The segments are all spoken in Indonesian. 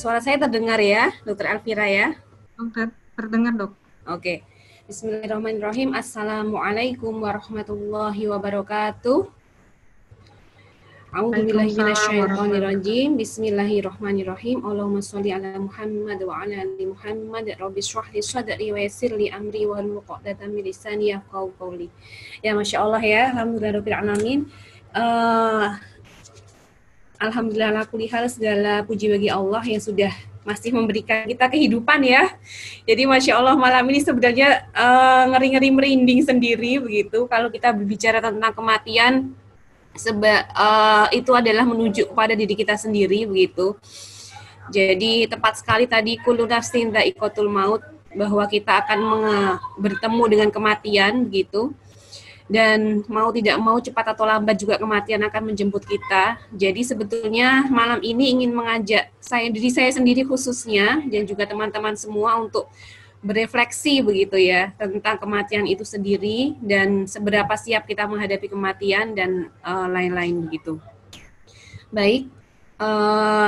Suara saya terdengar ya, Dokter Elvira ya? Terdengar, Dok. Oke. Bismillahirrahmanirrahim. Assalamualaikum warahmatullahi wabarakatuh. A'udzubillahi minasyaitonirrajim. Bismillahirrahmanirrahim. Allahumma sholli ala Muhammad wa ala ali Muhammad. Rabbi shrah li sadri wa yassir li amri wa hlul 'uqdatam min lisani yafqahu qawli. Ya, Masya Allah ya. Alhamdulillahirabbil alamin. Alhamdulillah ala kulli hal, segala puji bagi Allah yang sudah masih memberikan kita kehidupan ya. Jadi Masya Allah malam ini sebenarnya ngeri-ngeri merinding sendiri begitu. Kalau kita berbicara tentang kematian, itu adalah menuju kepada diri kita sendiri begitu. Jadi tepat sekali tadi kullu nafsin dha'iqatul maut, bahwa kita akan bertemu dengan kematian begitu. Dan mau tidak mau cepat atau lambat juga kematian akan menjemput kita. Jadi sebetulnya malam ini ingin mengajak diri saya sendiri khususnya dan juga teman-teman semua untuk berefleksi begitu ya tentang kematian itu sendiri dan seberapa siap kita menghadapi kematian dan lain-lain begitu. Baik.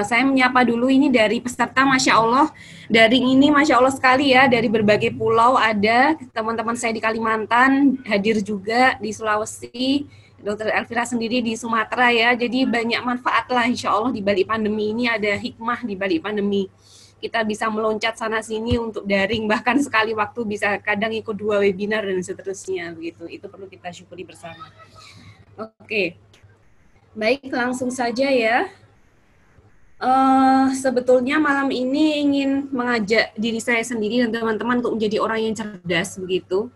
Saya menyapa dulu ini dari peserta, Masya Allah, daring ini Masya Allah sekali ya, dari berbagai pulau ada, teman-teman saya di Kalimantan hadir juga, di Sulawesi, Dokter Elvira sendiri di Sumatera ya, jadi banyak manfaat lah Insya Allah di balik pandemi ini, ada hikmah di balik pandemi. Kita bisa meloncat sana-sini untuk daring, bahkan sekali waktu bisa kadang ikut 2 webinar dan seterusnya, begitu. Itu perlu kita syukuri bersama. Oke, baik langsung saja ya. Sebetulnya malam ini ingin mengajak diri saya sendiri dan teman-teman untuk menjadi orang yang cerdas begitu.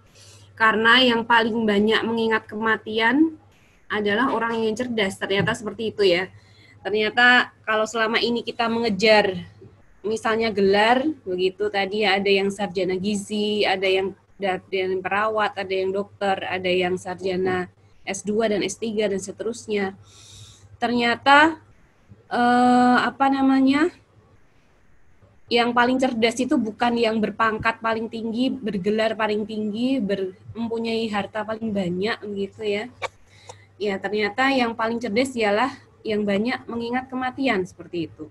Karena yang paling banyak mengingat kematian adalah orang yang cerdas. Ternyata seperti itu ya. Ternyata kalau selama ini kita mengejar misalnya gelar begitu, tadi ada yang sarjana gizi, ada yang perawat, ada yang dokter, ada yang sarjana S2 dan S3 dan seterusnya. Ternyata yang paling cerdas itu bukan yang berpangkat paling tinggi, bergelar paling tinggi, mempunyai harta paling banyak gitu ya. Ya, ternyata yang paling cerdas ialah yang banyak mengingat kematian seperti itu.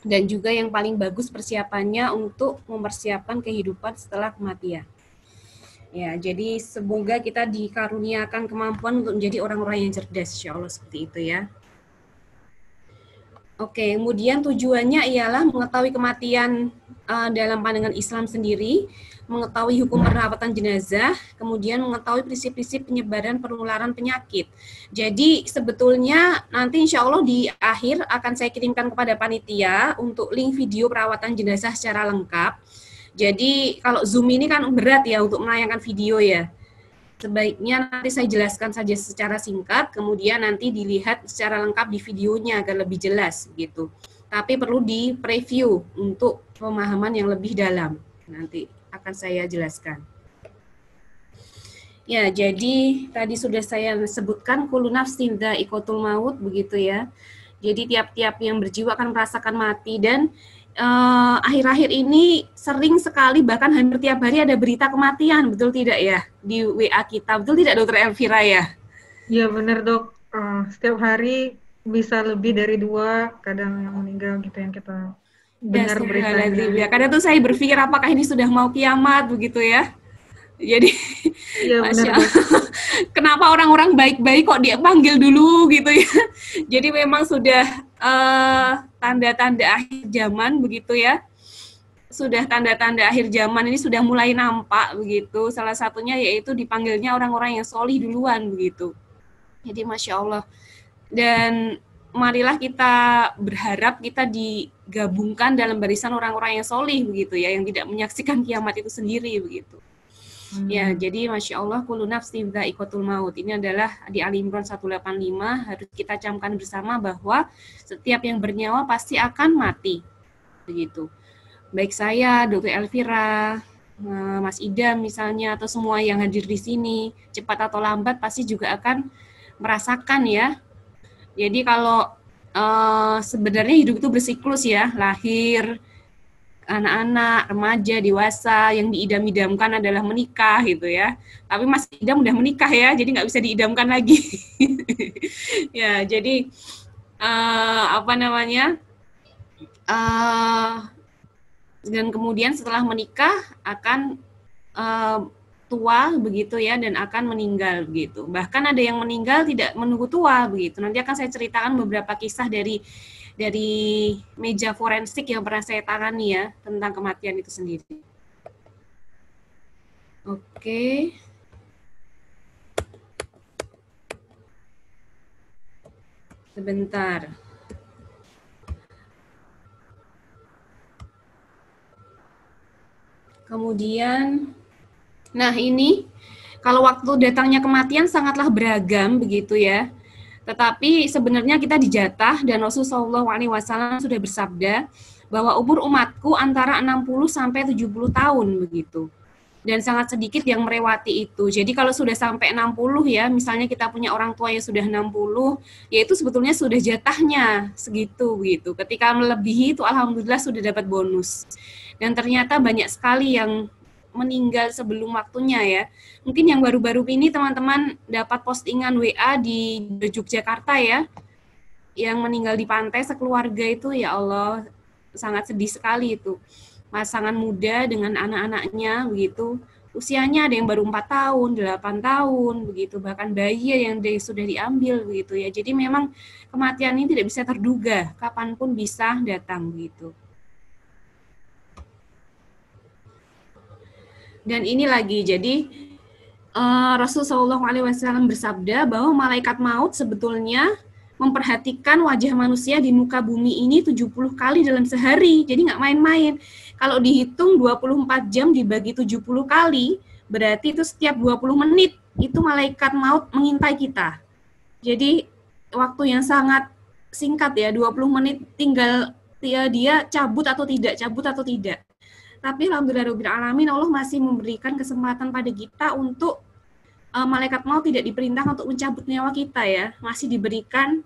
Dan juga yang paling bagus persiapannya untuk mempersiapkan kehidupan setelah kematian. Ya, jadi semoga kita dikaruniakan kemampuan untuk menjadi orang-orang yang cerdas, insya Allah seperti itu ya. Oke, kemudian tujuannya ialah mengetahui kematian dalam pandangan Islam sendiri, mengetahui hukum perawatan jenazah, kemudian mengetahui prinsip-prinsip penyebaran penularan penyakit. Jadi sebetulnya nanti insya Allah di akhir akan saya kirimkan kepada panitia untuk link video perawatan jenazah secara lengkap. Jadi kalau Zoom ini kan berat ya untuk menayangkan video ya. Sebaiknya nanti saya jelaskan saja secara singkat, kemudian nanti dilihat secara lengkap di videonya agar lebih jelas gitu. Tapi perlu di preview untuk pemahaman yang lebih dalam. Nanti akan saya jelaskan. Ya, jadi tadi sudah saya sebutkan kullu nafsin dha'iqatul maut begitu ya. Jadi tiap-tiap yang berjiwa akan merasakan mati dan akhir-akhir ini sering sekali bahkan hampir tiap hari ada berita kematian, betul tidak ya di WA kita, betul tidak Dokter Elvira ya? Iya benar Dok, setiap hari bisa lebih dari 2 kadang yang meninggal gitu yang kita dengar beritanya. Ya, kadang tuh saya berpikir apakah ini sudah mau kiamat begitu ya. Jadi ya, Masya Allah, kenapa orang-orang baik-baik kok dia panggil dulu gitu ya. Jadi memang sudah tanda-tanda akhir zaman begitu ya. Sudah tanda-tanda akhir zaman ini sudah mulai nampak begitu. Salah satunya yaitu dipanggilnya orang-orang yang solih duluan begitu. Jadi Masya Allah. Dan marilah kita berharap kita digabungkan dalam barisan orang-orang yang solih begitu ya, yang tidak menyaksikan kiamat itu sendiri begitu. Ya, jadi Masya Allah, kullu nafsin dha'iqatul maut. Ini adalah di Ali Imran 185, harus kita camkan bersama bahwa setiap yang bernyawa pasti akan mati. Begitu. Baik saya, Dr. Elvira, Mas Idam misalnya, atau semua yang hadir di sini, cepat atau lambat pasti juga akan merasakan ya. Jadi kalau sebenarnya hidup itu bersiklus ya, lahir, anak-anak, remaja, dewasa, yang diidam-idamkan adalah menikah gitu ya. Tapi Mas Idam udah menikah ya, jadi nggak bisa diidamkan lagi. Ya, jadi dan kemudian setelah menikah akan tua begitu ya, dan akan meninggal begitu. Bahkan ada yang meninggal tidak menunggu tua begitu. Nanti akan saya ceritakan beberapa kisah dari meja forensik yang pernah saya tangani ya tentang kematian itu sendiri. Oke. Sebentar. Kemudian, nah ini kalau waktu datangnya kematian sangatlah beragam begitu ya. Tetapi sebenarnya kita dijatah dan Rasulullah SAW sudah bersabda bahwa umur umatku antara 60 sampai 70 tahun begitu. Dan sangat sedikit yang melewati itu. Jadi kalau sudah sampai 60 ya, misalnya kita punya orang tua yang sudah 60, ya itu sebetulnya sudah jatahnya segitu begitu. Ketika melebihi itu alhamdulillah sudah dapat bonus. Dan ternyata banyak sekali yang meninggal sebelum waktunya ya. Mungkin yang baru-baru ini teman-teman dapat postingan WA di Yogyakarta ya, yang meninggal di pantai sekeluarga itu, ya Allah, sangat sedih sekali itu. Pasangan muda dengan anak-anaknya begitu, usianya ada yang baru 4 tahun, 8 tahun begitu, bahkan bayi yang sudah diambil begitu ya. Jadi memang kematian ini tidak bisa terduga, kapanpun bisa datang begitu. Dan ini lagi, jadi Rasulullah SAW bersabda bahwa malaikat maut sebetulnya memperhatikan wajah manusia di muka bumi ini 70 kali dalam sehari, jadi nggak main-main. Kalau dihitung 24 jam dibagi 70 kali, berarti itu setiap 20 menit itu malaikat maut mengintai kita. Jadi waktu yang sangat singkat ya, 20 menit tinggal dia cabut atau tidak. Tapi alhamdulillahirabbil alamin, Allah masih memberikan kesempatan pada kita untuk malaikat maut tidak diperintah untuk mencabut nyawa kita ya, masih diberikan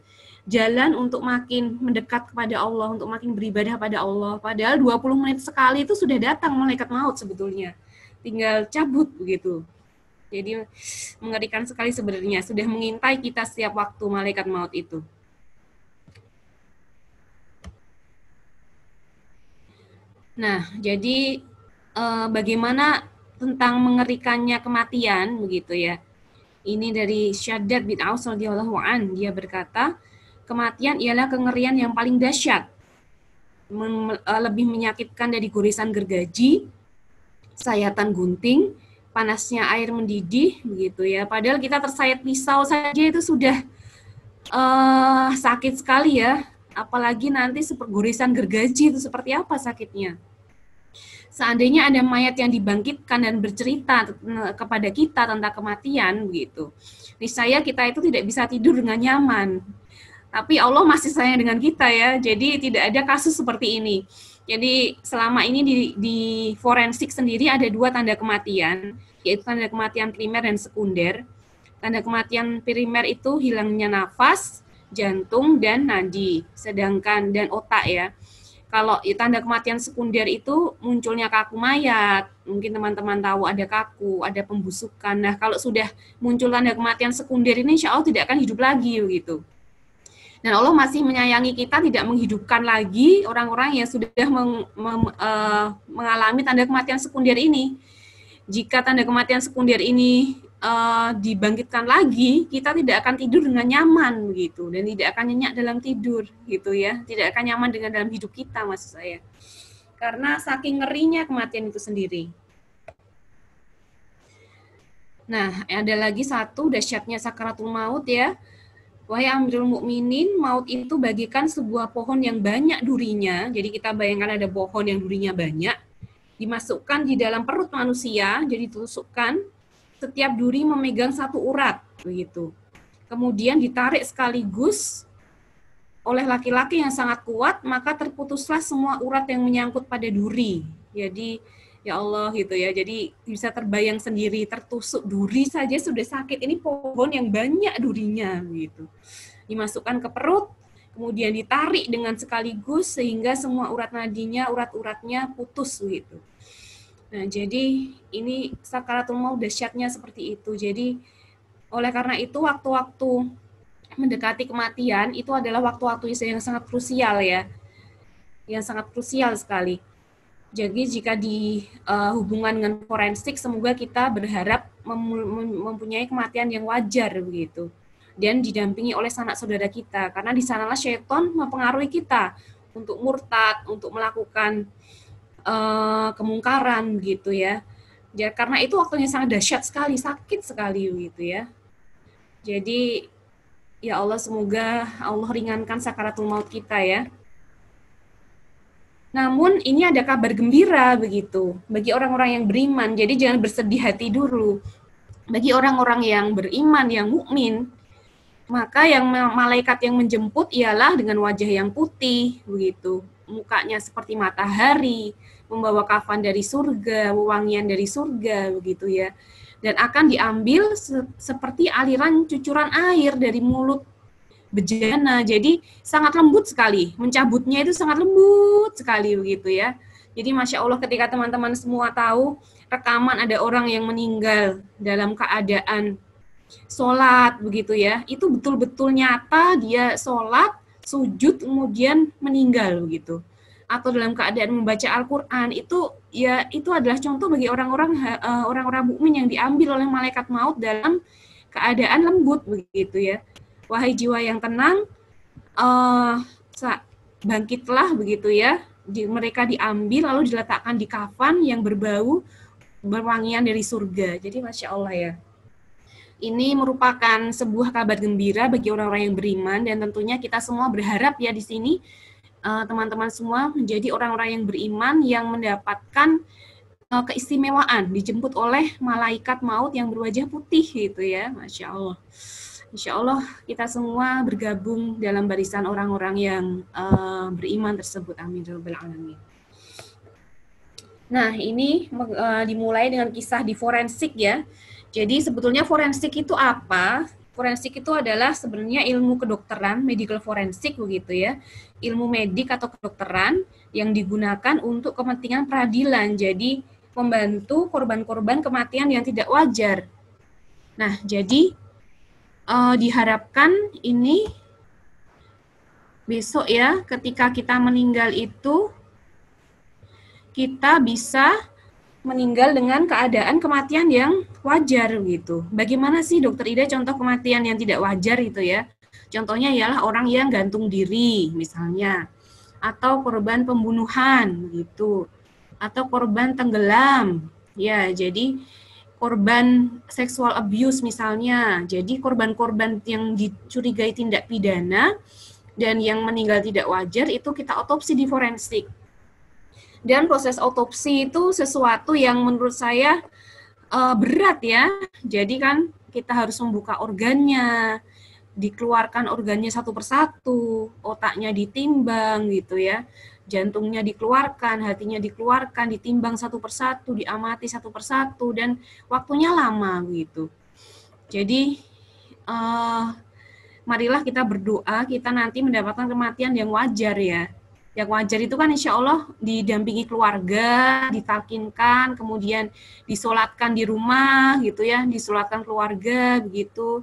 jalan untuk makin mendekat kepada Allah, untuk makin beribadah pada Allah. Padahal 20 menit sekali itu sudah datang malaikat maut sebetulnya. Tinggal cabut begitu. Jadi mengerikan sekali sebenarnya, sudah mengintai kita setiap waktu malaikat maut itu. Nah, jadi bagaimana tentang mengerikannya kematian begitu ya. Ini dari Syaddad bin Aus radhiyallahu an, dia berkata, kematian ialah kengerian yang paling dahsyat, lebih menyakitkan dari gorisan gergaji, sayatan gunting, panasnya air mendidih begitu ya. Padahal kita tersayat pisau saja itu sudah sakit sekali ya. Apalagi nanti gorisan gergaji itu seperti apa sakitnya. Seandainya ada mayat yang dibangkitkan dan bercerita kepada kita tentang kematian begitu, niscaya kita itu tidak bisa tidur dengan nyaman. Tapi Allah masih sayang dengan kita ya, jadi tidak ada kasus seperti ini. Jadi selama ini di forensik sendiri ada 2 tanda kematian, yaitu tanda kematian primer dan sekunder. Tanda kematian primer itu hilangnya nafas, jantung, dan nadi, sedangkan dan otak ya. Kalau tanda kematian sekunder itu munculnya kaku mayat, mungkin teman-teman tahu ada kaku, ada pembusukan. Nah, kalau sudah muncul tanda kematian sekunder ini, insya Allah tidak akan hidup lagi begitu. Dan Allah masih menyayangi kita, tidak menghidupkan lagi orang-orang yang sudah mengalami tanda kematian sekunder ini. Jika tanda kematian sekunder ini dibangkitkan lagi, kita tidak akan tidur dengan nyaman begitu, dan tidak akan nyenyak dalam tidur gitu ya, tidak akan nyaman dengan dalam hidup kita maksud saya, karena saking ngerinya kematian itu sendiri. Nah, ada lagi satu dahsyatnya sakaratul maut ya. Wahai Amirul Mukminin, maut itu bagikan sebuah pohon yang banyak durinya. Jadi kita bayangkan ada pohon yang durinya banyak, dimasukkan di dalam perut manusia, jadi ditusukkan. Setiap duri memegang 1 urat, begitu. Kemudian ditarik sekaligus oleh laki-laki yang sangat kuat, maka terputuslah semua urat yang menyangkut pada duri. Jadi, ya Allah gitu ya, jadi bisa terbayang sendiri, tertusuk duri saja sudah sakit. Ini pohon yang banyak durinya, gitu. Dimasukkan ke perut, kemudian ditarik dengan sekaligus, sehingga semua urat nadinya, urat-uratnya putus, gitu. Nah, jadi ini sakaratul maut dahsyatnya seperti itu. Jadi oleh karena itu waktu-waktu mendekati kematian itu adalah waktu-waktu yang sangat krusial ya. yang sangat krusial sekali. Jadi jika di hubungan dengan forensik, semoga kita berharap mempunyai kematian yang wajar begitu, dan didampingi oleh sanak saudara kita, karena di sanalah syaitan mempengaruhi kita untuk murtad, untuk melakukan kemungkaran gitu ya. Ya karena itu waktunya sangat dahsyat sekali, sakit sekali gitu ya. Jadi ya Allah, semoga Allah ringankan sakaratul maut kita ya. Namun ini ada kabar gembira begitu bagi orang-orang yang beriman. Jadi jangan bersedih hati dulu. Bagi orang-orang yang beriman, yang mukmin, maka yang malaikat yang menjemput ialah dengan wajah yang putih begitu. Mukanya seperti matahari, membawa kafan dari surga, wewangian dari surga begitu ya. Dan akan diambil seperti aliran cucuran air dari mulut bejana, jadi sangat lembut sekali, mencabutnya itu sangat lembut sekali begitu ya. Jadi Masya Allah, ketika teman-teman semua tahu rekaman ada orang yang meninggal dalam keadaan sholat begitu ya, itu betul-betul nyata dia sholat, sujud, kemudian meninggal begitu. Atau dalam keadaan membaca Al-Quran, itu ya itu adalah contoh bagi orang-orang mukmin yang diambil oleh malaikat maut dalam keadaan lembut begitu ya. Wahai jiwa yang tenang, bangkitlah begitu ya. Mereka diambil lalu diletakkan di kafan yang berbau berwangian dari surga. Jadi Masya Allah ya. Ini merupakan sebuah kabar gembira bagi orang-orang yang beriman, dan tentunya kita semua berharap ya di sini teman-teman semua menjadi orang-orang yang beriman yang mendapatkan keistimewaan, dijemput oleh malaikat maut yang berwajah putih gitu ya. Masya Allah. Insya Allah kita semua bergabung dalam barisan orang-orang yang beriman tersebut. Amin ya rabbal alamin. Nah, ini dimulai dengan kisah di forensik ya. Jadi sebetulnya forensik itu apa? Forensik itu adalah sebenarnya ilmu kedokteran, medical forensik begitu ya. Ilmu medik atau kedokteran yang digunakan untuk kepentingan peradilan. Jadi membantu korban-korban kematian yang tidak wajar. Nah, jadi diharapkan ini besok ya, ketika kita meninggal itu kita bisa meninggal dengan keadaan kematian yang wajar gitu. Bagaimana sih Dokter Ida contoh kematian yang tidak wajar itu ya? Contohnya ialah orang yang gantung diri misalnya, atau korban pembunuhan gitu, atau korban tenggelam. Ya, jadi korban seksual abuse misalnya. Jadi korban-korban yang dicurigai tindak pidana dan yang meninggal tidak wajar itu kita otopsi di forensik. Dan proses otopsi itu sesuatu yang menurut saya berat ya. Jadi kan kita harus membuka organnya, dikeluarkan organnya satu persatu, otaknya ditimbang gitu ya. Jantungnya dikeluarkan, hatinya dikeluarkan, ditimbang satu persatu, diamati satu persatu, dan waktunya lama gitu. Jadi, marilah kita berdoa, kita nanti mendapatkan kematian yang wajar ya. Yang wajar itu kan insya Allah didampingi keluarga, ditalkinkan, kemudian disolatkan di rumah gitu ya, disolatkan keluarga begitu,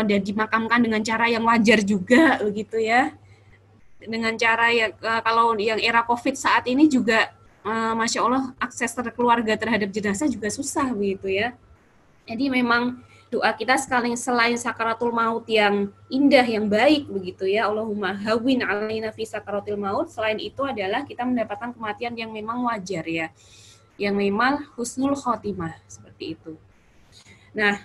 dan dimakamkan dengan cara yang wajar juga begitu ya. Dengan cara ya kalau yang era COVID saat ini juga Masya Allah akses keluarga terhadap jenazah juga susah begitu ya. Jadi memang doa kita selain sakaratul maut yang indah, yang baik begitu ya, Allahumma hawwin alaina fi sakaratil maut, selain itu adalah kita mendapatkan kematian yang memang wajar ya, yang memang husnul khotimah seperti itu. Nah,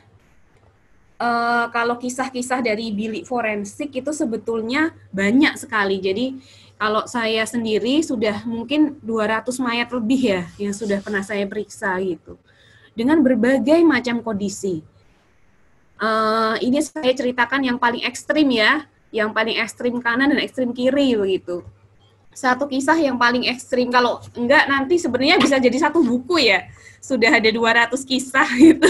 kalau kisah-kisah dari bilik forensik itu sebetulnya banyak sekali. Jadi kalau saya sendiri sudah mungkin 200 mayat lebih ya yang sudah pernah saya periksa gitu. Dengan berbagai macam kondisi. Ini saya ceritakan yang paling ekstrim ya, yang paling ekstrim kanan dan ekstrim kiri begitu. Satu kisah yang paling ekstrim, kalau enggak nanti sebenarnya bisa jadi satu buku ya. Sudah ada 200 kisah gitu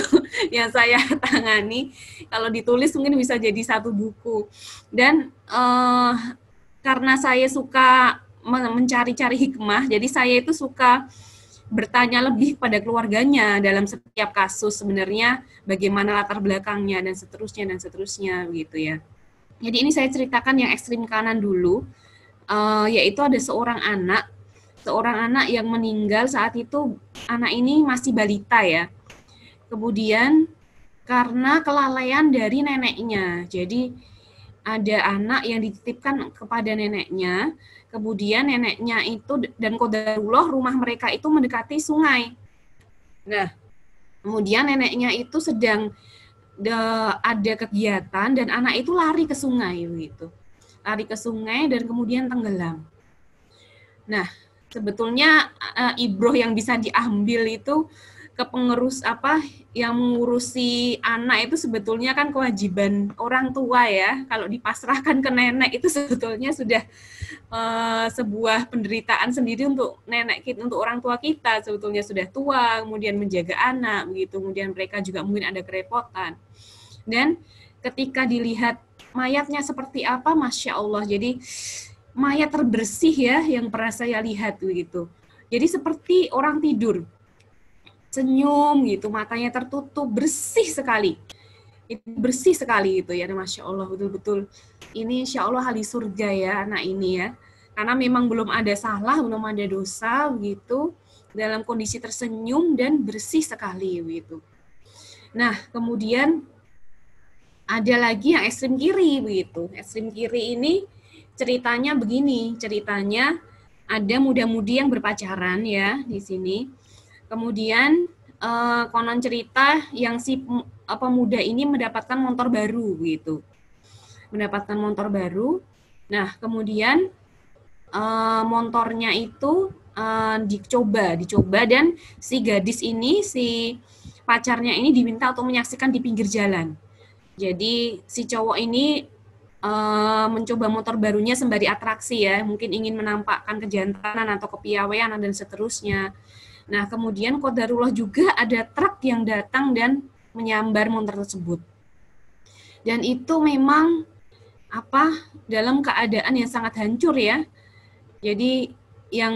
yang saya tangani. Kalau ditulis mungkin bisa jadi satu buku. Dan karena saya suka mencari-cari hikmah, jadi saya itu suka bertanya lebih pada keluarganya dalam setiap kasus sebenarnya bagaimana latar belakangnya dan seterusnya begitu ya. Jadi ini saya ceritakan yang ekstrim kanan dulu. yaitu ada seorang anak yang meninggal saat itu. Anak ini masih balita ya. Kemudian karena kelalaian dari neneknya, jadi ada anak yang dititipkan kepada neneknya, kemudian neneknya itu dan qadarullah rumah mereka itu mendekati sungai. Nah, kemudian neneknya itu sedang ada kegiatan dan anak itu lari ke sungai begitu. Lari ke sungai dan kemudian tenggelam. Nah, sebetulnya ibroh yang bisa diambil itu ke pengurus yang mengurusi anak itu sebetulnya kan kewajiban orang tua ya. Kalau dipasrahkan ke nenek itu sebetulnya sudah sebuah penderitaan sendiri untuk nenek kita, untuk orang tua kita sebetulnya sudah tua, kemudian menjaga anak begitu, kemudian mereka juga mungkin ada kerepotan. Dan ketika dilihat mayatnya seperti apa, Masya Allah, jadi mayat terbersih ya yang pernah saya lihat begitu. Jadi seperti orang tidur, senyum gitu, matanya tertutup, bersih sekali. Itu bersih sekali gitu ya, Masya Allah, betul-betul. Ini Insya Allah ahli surga ya anak ini ya. Karena memang belum ada salah, belum ada dosa begitu, dalam kondisi tersenyum dan bersih sekali begitu. Nah, kemudian ada lagi yang ekstrem kiri begitu. Ekstrem kiri ini ceritanya begini, ceritanya ada muda-mudi yang berpacaran ya di sini. Kemudian konon cerita yang si pemuda ini mendapatkan motor baru gitu. Mendapatkan motor baru. Nah, kemudian motornya itu dicoba dan si gadis ini, si pacarnya ini diminta untuk menyaksikan di pinggir jalan. Jadi si cowok ini mencoba motor barunya sembari atraksi ya, mungkin ingin menampakkan kejantanan atau kepiawaian dan seterusnya. Nah, kemudian qadarullah juga ada truk yang datang dan menyambar motor tersebut. Dan itu memang dalam keadaan yang sangat hancur ya. Jadi yang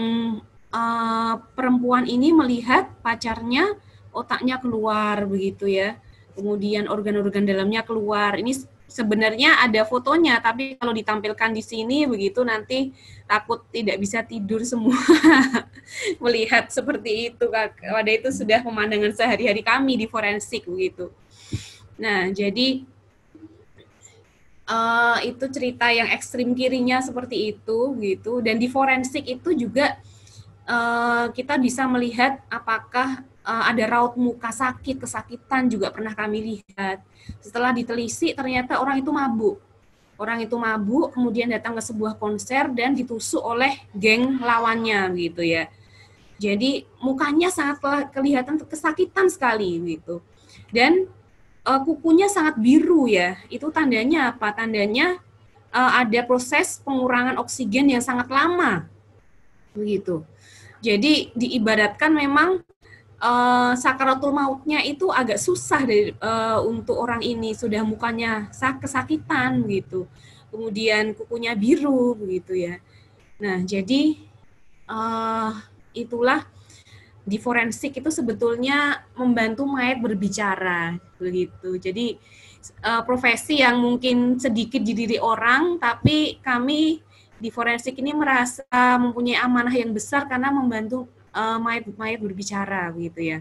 perempuan ini melihat pacarnya otaknya keluar begitu ya. Kemudian organ-organ dalamnya keluar. Ini sebenarnya ada fotonya, tapi kalau ditampilkan di sini begitu nanti takut tidak bisa tidur semua melihat seperti itu. Pada itu sudah pemandangan sehari-hari kami di forensik begitu. Nah, jadi itu cerita yang ekstrim kirinya seperti itu gitu. Dan di forensik itu juga kita bisa melihat apakah ada raut muka sakit, kesakitan juga pernah kami lihat. Setelah ditelisik ternyata orang itu mabuk. Orang itu mabuk, kemudian datang ke sebuah konser dan ditusuk oleh geng lawannya gitu ya. Jadi mukanya sangat kelihatan kesakitan sekali gitu. Dan kukunya sangat biru ya. Itu tandanya apa? Tandanya ada proses pengurangan oksigen yang sangat lama. Begitu. Jadi diibaratkan memang sakaratul mautnya itu agak susah untuk orang ini, sudah mukanya kesakitan gitu, kemudian kukunya biru begitu ya. Nah, jadi itulah di forensik itu sebetulnya membantu mayat berbicara begitu. Jadi profesi yang mungkin sedikit di diri orang, tapi kami di forensik ini merasa mempunyai amanah yang besar karena membantu mayat berbicara gitu ya.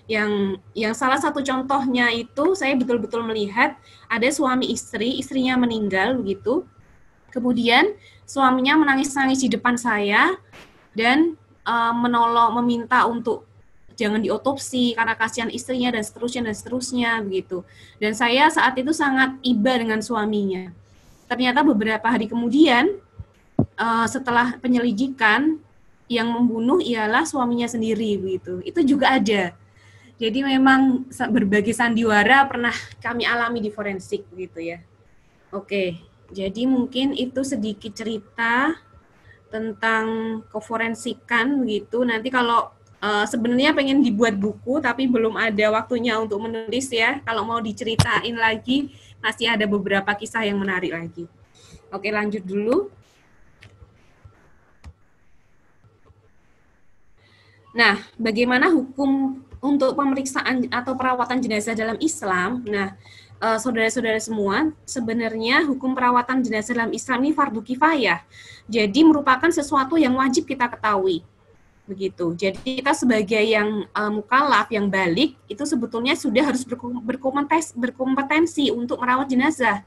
Yang salah satu contohnya itu saya betul-betul melihat ada suami istri, istrinya meninggal begitu. Kemudian suaminya menangis-nangis di depan saya dan meminta untuk jangan diotopsi karena kasihan istrinya dan seterusnya begitu. Dan saya saat itu sangat iba dengan suaminya. Ternyata beberapa hari kemudian setelah penyelidikan, yang membunuh ialah suaminya sendiri begitu. Itu juga ada. Jadi memang berbagai sandiwara pernah kami alami di forensik begitu ya. Oke, jadi mungkin itu sedikit cerita tentang keforensikan begitu. Nanti kalau sebenarnya pengen dibuat buku tapi belum ada waktunya untuk menulis ya. Kalau mau diceritain lagi masih ada beberapa kisah yang menarik lagi. Oke, lanjut dulu. Nah, bagaimana hukum untuk pemeriksaan atau perawatan jenazah dalam Islam? Nah, saudara-saudara semua, sebenarnya hukum perawatan jenazah dalam Islam ini fardu kifayah. Jadi merupakan sesuatu yang wajib kita ketahui. Begitu. Jadi kita sebagai yang mukallaf, yang balik, itu sebetulnya sudah harus berkompetensi untuk merawat jenazah.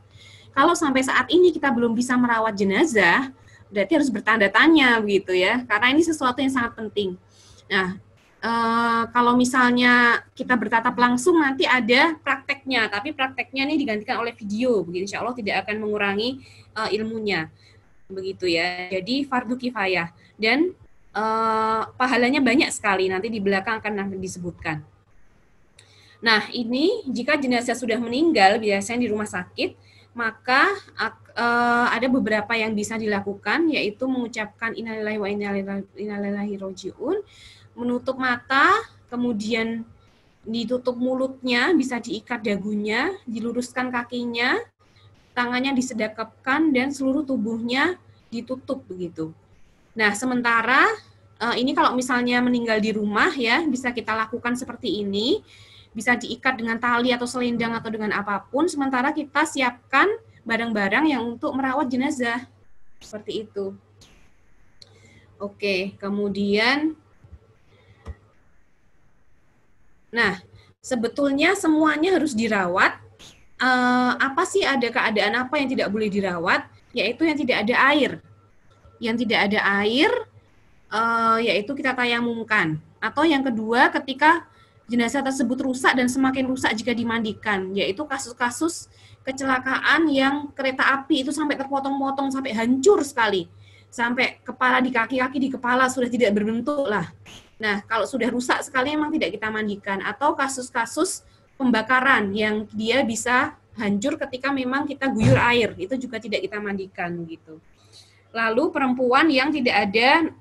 Kalau sampai saat ini kita belum bisa merawat jenazah, berarti harus bertanda tanya begitu ya, karena ini sesuatu yang sangat penting. Nah, kalau misalnya kita bertatap langsung nanti ada prakteknya, tapi prakteknya ini digantikan oleh video, begitu. Insya Allah tidak akan mengurangi ilmunya, begitu ya. Jadi fardu kifayah dan pahalanya banyak sekali, nanti di belakang akan disebutkan. Nah, ini jika jenazah sudah meninggal, biasanya di rumah sakit, maka ada beberapa yang bisa dilakukan, yaitu mengucapkan innalillahi wa inna ilaihi raji'un, menutup mata, kemudian ditutup mulutnya, bisa diikat dagunya, diluruskan kakinya, tangannya disedekapkan, dan seluruh tubuhnya ditutup begitu. Nah, sementara ini kalau misalnya meninggal di rumah ya, bisa kita lakukan seperti ini, bisa diikat dengan tali atau selendang atau dengan apapun, sementara kita siapkan barang-barang yang untuk merawat jenazah. Seperti itu. Oke, kemudian, nah, sebetulnya semuanya harus dirawat. Apa sih, ada keadaan apa yang tidak boleh dirawat? Yaitu yang tidak ada air. Yang tidak ada air, yaitu kita tayamumkan. Atau yang kedua, ketika jenazah tersebut rusak dan semakin rusak jika dimandikan, yaitu kasus-kasus kecelakaan yang kereta api itu sampai terpotong-potong, sampai hancur sekali. Sampai kepala di kaki-kaki di kepala sudah tidak berbentuk lah. Nah, kalau sudah rusak sekali memang tidak kita mandikan. Atau kasus-kasus pembakaran yang dia bisa hancur ketika memang kita guyur air, itu juga tidak kita mandikan gitu. Lalu perempuan yang tidak ada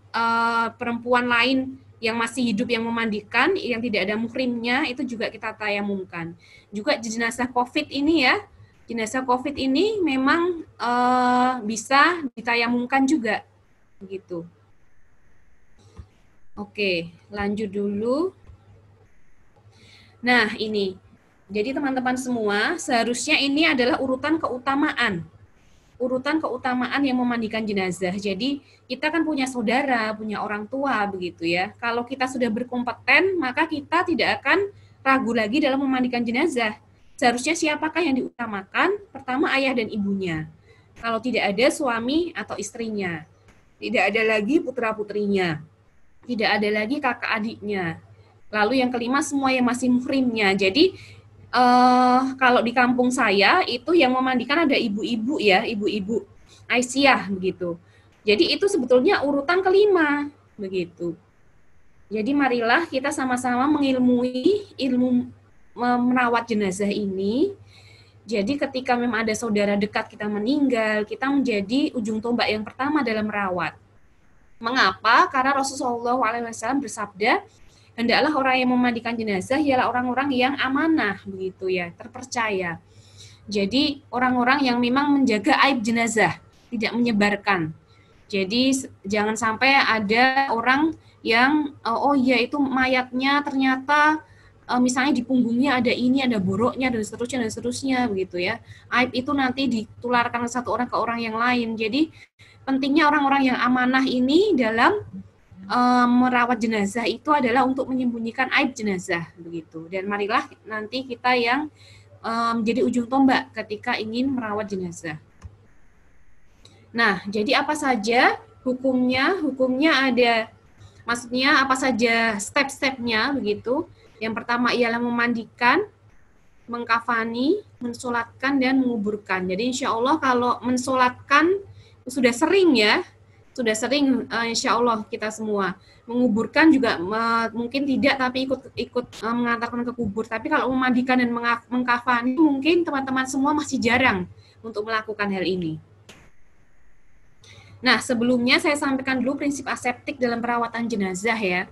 perempuan lain yang masih hidup yang memandikan, yang tidak ada muhrimnya, itu juga kita tayamumkan. Juga jenazah COVID ini ya, jenazah COVID ini memang bisa ditayamumkan juga, begitu. Oke, lanjut dulu. Nah, ini. Jadi teman-teman semua, seharusnya ini adalah urutan keutamaan. Urutan keutamaan yang memandikan jenazah. Jadi kita kan punya saudara, punya orang tua begitu ya. Kalau kita sudah berkompeten, maka kita tidak akan ragu lagi dalam memandikan jenazah. Seharusnya siapakah yang diutamakan? Pertama ayah dan ibunya. Kalau tidak ada suami atau istrinya. Tidak ada lagi putra-putrinya. Tidak ada lagi kakak adiknya. Lalu yang kelima semua yang masih muhrimnya. Jadi kalau di kampung saya itu yang memandikan ada ibu-ibu ya, ibu-ibu Aisyah begitu. Jadi itu sebetulnya urutan kelima begitu. Jadi marilah kita sama-sama mengilmui ilmu merawat jenazah ini. Jadi ketika memang ada saudara dekat kita meninggal, kita menjadi ujung tombak yang pertama dalam merawat. Mengapa? Karena Rasulullah SAW bersabda, hendaklah orang yang memandikan jenazah ialah orang-orang yang amanah begitu ya, terpercaya. Jadi orang-orang yang memang menjaga aib jenazah, tidak menyebarkan. Jadi jangan sampai ada orang yang oh iya itu mayatnya ternyata misalnya di punggungnya ada ini, ada boroknya dan seterusnya begitu ya. Aib itu nanti ditularkan satu orang ke orang yang lain. Jadi pentingnya orang-orang yang amanah ini dalam merawat jenazah itu adalah untuk menyembunyikan aib jenazah begitu. Dan marilah nanti kita yang menjadi ujung tombak ketika ingin merawat jenazah. Nah, jadi apa saja hukumnya? Hukumnya ada, maksudnya apa saja step-stepnya begitu. Yang pertama ialah memandikan, mengkafani, mensolatkan dan menguburkan. Jadi insya Allah kalau mensolatkan sudah sering ya. Sudah sering insya Allah kita semua. Menguburkan juga mungkin tidak, tapi ikut mengantarkan ke kubur. Tapi kalau memandikan dan mengkafani, mungkin teman-teman semua masih jarang untuk melakukan hal ini. Nah, sebelumnya saya sampaikan dulu prinsip aseptik dalam perawatan jenazah ya.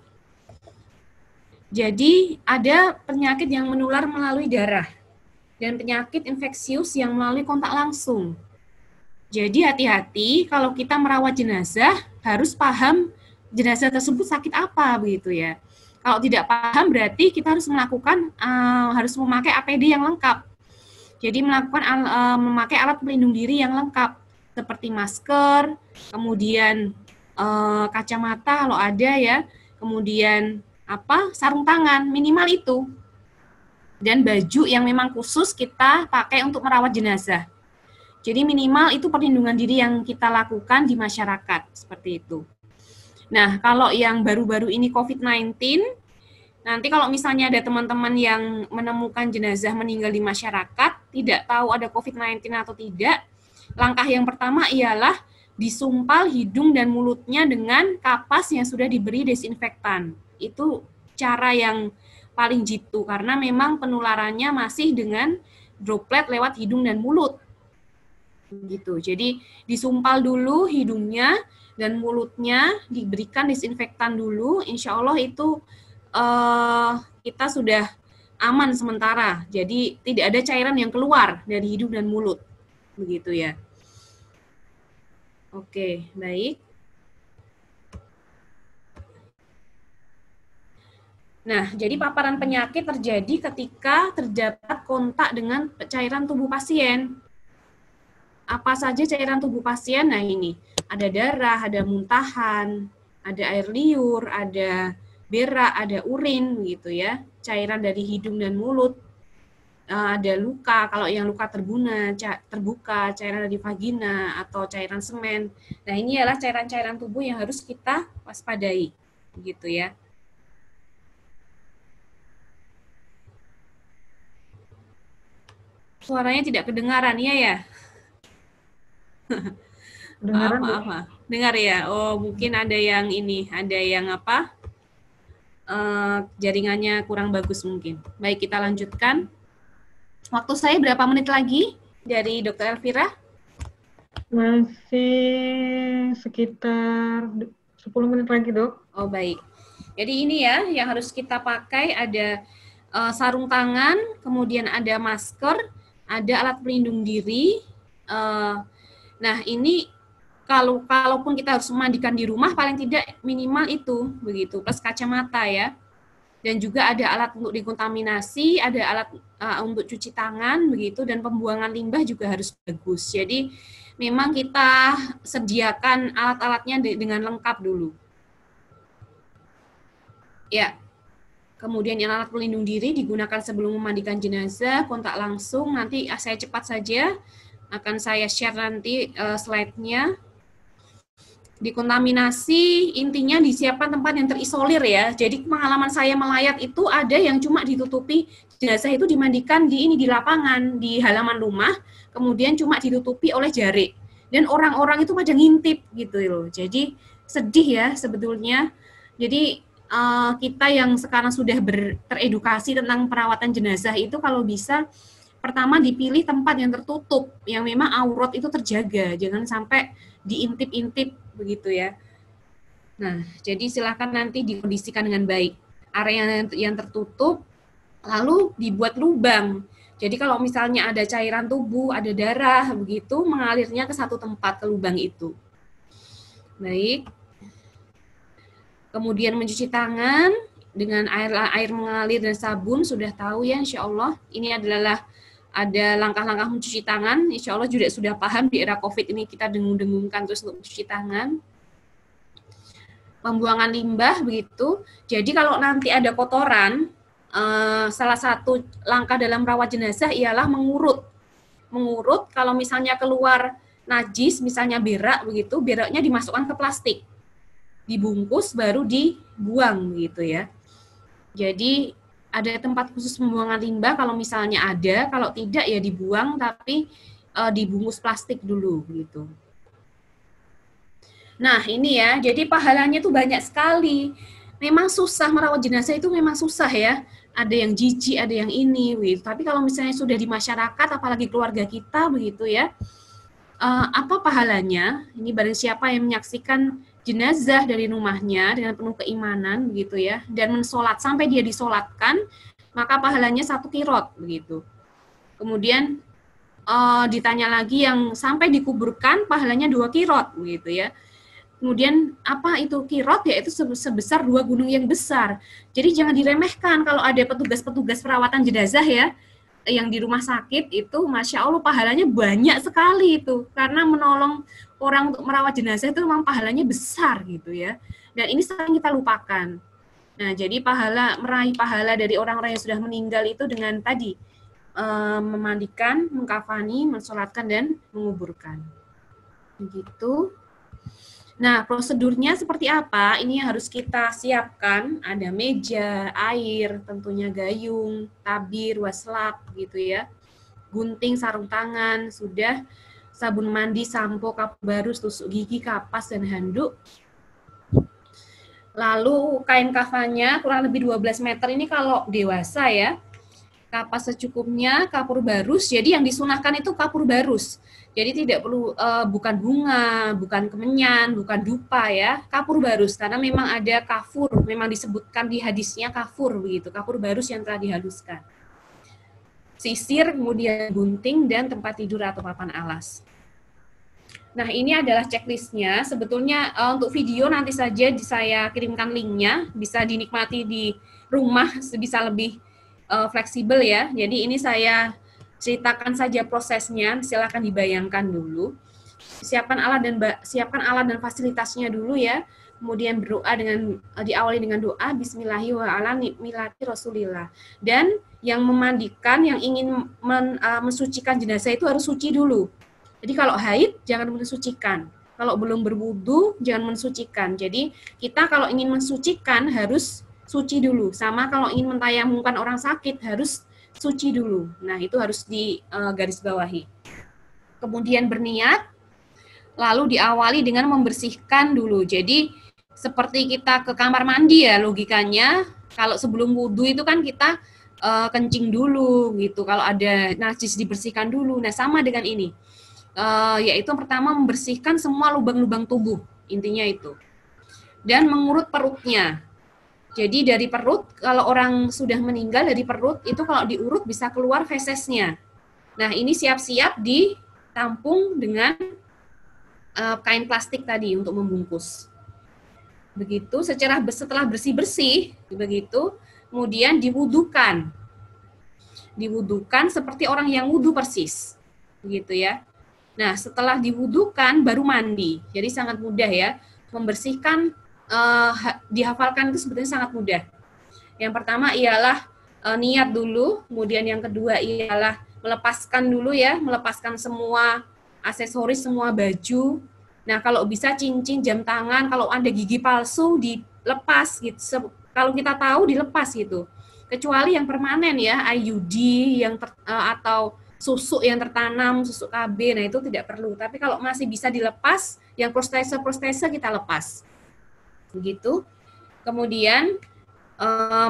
Jadi ada penyakit yang menular melalui darah dan penyakit infeksius yang melalui kontak langsung. Jadi hati-hati kalau kita merawat jenazah harus paham jenazah tersebut sakit apa begitu ya. Kalau tidak paham berarti kita harus melakukan harus memakai APD yang lengkap. Jadi memakai alat pelindung diri yang lengkap seperti masker, kemudian kacamata kalau ada ya, kemudian sarung tangan minimal itu, dan baju yang memang khusus kita pakai untuk merawat jenazah. Jadi minimal itu perlindungan diri yang kita lakukan di masyarakat seperti itu. Nah, kalau yang baru-baru ini COVID-19, nanti kalau misalnya ada teman-teman yang menemukan jenazah meninggal di masyarakat, tidak tahu ada COVID-19 atau tidak, langkah yang pertama ialah disumpal hidung dan mulutnya dengan kapas yang sudah diberi desinfektan. Itu cara yang paling jitu, karena memang penularannya masih dengan droplet lewat hidung dan mulut. Gitu. Jadi disumpal dulu hidungnya dan mulutnya, diberikan desinfektan dulu, insya Allah itu kita sudah aman sementara. Jadi tidak ada cairan yang keluar dari hidung dan mulut. Begitu ya. Oke, baik. Nah, jadi paparan penyakit terjadi ketika terdapat kontak dengan cairan tubuh pasien. Apa saja cairan tubuh pasien? Nah ini, ada darah, ada muntahan, ada air liur, ada berak, ada urin gitu ya. Cairan dari hidung dan mulut, ada luka, kalau yang luka terbuka, cairan dari vagina atau cairan semen. Nah ini adalah cairan-cairan tubuh yang harus kita waspadai, gitu ya. Suaranya tidak kedengaran, ya? Maaf. Dengar ya? Oh, mungkin ada yang ini, ada yang jaringannya kurang bagus mungkin. Baik, kita lanjutkan. Waktu saya berapa menit lagi dari Dr. Elvira? Masih sekitar 10 menit lagi, Dok. Oh, baik. Jadi ini ya, yang harus kita pakai ada sarung tangan, kemudian ada masker, ada alat pelindung diri. Nah, ini kalaupun kita harus memandikan di rumah, paling tidak minimal itu, begitu, plus kacamata ya. Dan juga ada alat untuk dekontaminasi, ada alat untuk cuci tangan, begitu, dan pembuangan limbah juga harus bagus. Jadi, memang kita sediakan alat-alatnya dengan lengkap dulu. Ya. Kemudian yang alat pelindung diri digunakan sebelum memandikan jenazah, kontak langsung, nanti saya cepat saja, akan saya share nanti slide-nya. Dekontaminasi, intinya disiapkan tempat yang terisolir ya. Jadi pengalaman saya melayat itu ada yang cuma ditutupi, jenazah itu dimandikan di lapangan, di halaman rumah, kemudian cuma ditutupi oleh jarik. Dan orang-orang itu pada ngintip gitu loh. Jadi sedih ya sebetulnya. Jadi kita yang sekarang sudah teredukasi tentang perawatan jenazah itu kalau bisa pertama dipilih tempat yang tertutup, yang memang aurat itu terjaga, jangan sampai diintip-intip begitu ya. Nah, jadi silakan nanti dikondisikan dengan baik. Area yang tertutup, lalu dibuat lubang. Jadi kalau misalnya ada cairan tubuh, ada darah, begitu, mengalirnya ke satu tempat, ke lubang itu. Baik. Kemudian mencuci tangan dengan air mengalir dan sabun, sudah tahu ya insya Allah. Ini adalah ada langkah-langkah mencuci tangan, insya Allah juga sudah paham di era COVID ini kita dengung-dengungkan terus untuk mencuci tangan. Pembuangan limbah begitu. Jadi kalau nanti ada kotoran, salah satu langkah dalam rawat jenazah ialah mengurut. Mengurut kalau misalnya keluar najis, misalnya berak begitu, beraknya dimasukkan ke plastik. Dibungkus baru dibuang gitu ya. Jadi ada tempat khusus pembuangan limbah kalau misalnya ada, kalau tidak ya dibuang tapi dibungkus plastik dulu gitu. Nah, ini ya. Jadi pahalanya tuh banyak sekali. Memang susah merawat jenazah itu memang susah ya. Ada yang jijik, ada yang ini gitu. Tapi kalau misalnya sudah di masyarakat apalagi keluarga kita begitu ya. Apa pahalanya? Ini barang siapa yang menyaksikan jenazah dari rumahnya dengan penuh keimanan begitu ya, dan mensolat sampai dia disolatkan, maka pahalanya 1 qirot begitu. Kemudian ditanya lagi yang sampai dikuburkan pahalanya 2 qirot begitu ya. Kemudian apa itu qirot? Yaitu sebesar 2 gunung yang besar. Jadi jangan diremehkan kalau ada petugas-petugas perawatan jenazah ya. yang di rumah sakit itu Masya Allah pahalanya banyak sekali itu, karena menolong orang untuk merawat jenazah itu memang pahalanya besar gitu ya, dan ini sering kita lupakan. Nah, jadi meraih pahala dari orang-orang yang sudah meninggal itu dengan tadi memandikan, mengkafani, mensolatkan dan menguburkan. Begitu. Nah, prosedurnya seperti apa? Ini harus kita siapkan. Ada meja, air, tentunya gayung, tabir, waslap gitu ya. Gunting, sarung tangan, sudah sabun mandi, sampo, kapur baru, tusuk gigi, kapas dan handuk. Lalu kain kafannya kurang lebih 12 meter ini kalau dewasa ya. Kapas secukupnya, kapur barus. Jadi yang disunahkan itu kapur barus. Jadi tidak perlu bukan bunga, bukan kemenyan, bukan dupa ya. Kapur barus karena memang ada kafur, memang disebutkan di hadisnya kafur begitu. Kapur barus yang telah dihaluskan. Sisir, kemudian gunting dan tempat tidur atau papan alas. Nah, ini adalah checklistnya. Sebetulnya untuk video nanti saja saya kirimkan linknya, bisa dinikmati di rumah, bisa lebih fleksibel ya. Jadi ini saya ceritakan saja prosesnya, silakan dibayangkan dulu. Siapkan alat dan fasilitasnya dulu ya. Kemudian berdoa diawali dengan doa Bismillahirrahmanirrahim. Dan yang memandikan, yang ingin mensucikan jenazah itu harus suci dulu. Jadi kalau haid jangan mensucikan, kalau belum berwudu jangan mensucikan. Jadi kita kalau ingin mensucikan harus suci dulu. Sama kalau ingin mentayamumkan orang sakit harus suci dulu. Nah itu harus digarisbawahi. Kemudian berniat, lalu diawali dengan membersihkan dulu. Jadi seperti kita ke kamar mandi ya logikanya. Kalau sebelum wudu itu kan kita kencing dulu gitu. Kalau ada najis dibersihkan dulu. Nah sama dengan ini. Yaitu pertama membersihkan semua lubang-lubang tubuh, intinya itu. Dan mengurut perutnya. Jadi dari perut, kalau orang sudah meninggal dari perut, itu kalau diurut bisa keluar fesesnya. Nah ini siap-siap ditampung dengan kain plastik tadi untuk membungkus. Begitu, setelah bersih-bersih, begitu, kemudian diwudukan. Diwudukan seperti orang yang wudu persis. Begitu ya. Nah, setelah diwudukan baru mandi. Jadi sangat mudah ya. Membersihkan, dihafalkan itu sebetulnya sangat mudah. Yang pertama ialah niat dulu, kemudian yang kedua ialah melepaskan dulu ya, melepaskan semua aksesoris, semua baju. Nah, kalau bisa cincin, jam tangan, kalau ada gigi palsu dilepas gitu. Kalau kita tahu dilepas gitu. Kecuali yang permanen ya, IUD yang atau susuk yang tertanam, susuk KB, nah itu tidak perlu. Tapi kalau masih bisa dilepas, yang prostese kita lepas. Begitu. Kemudian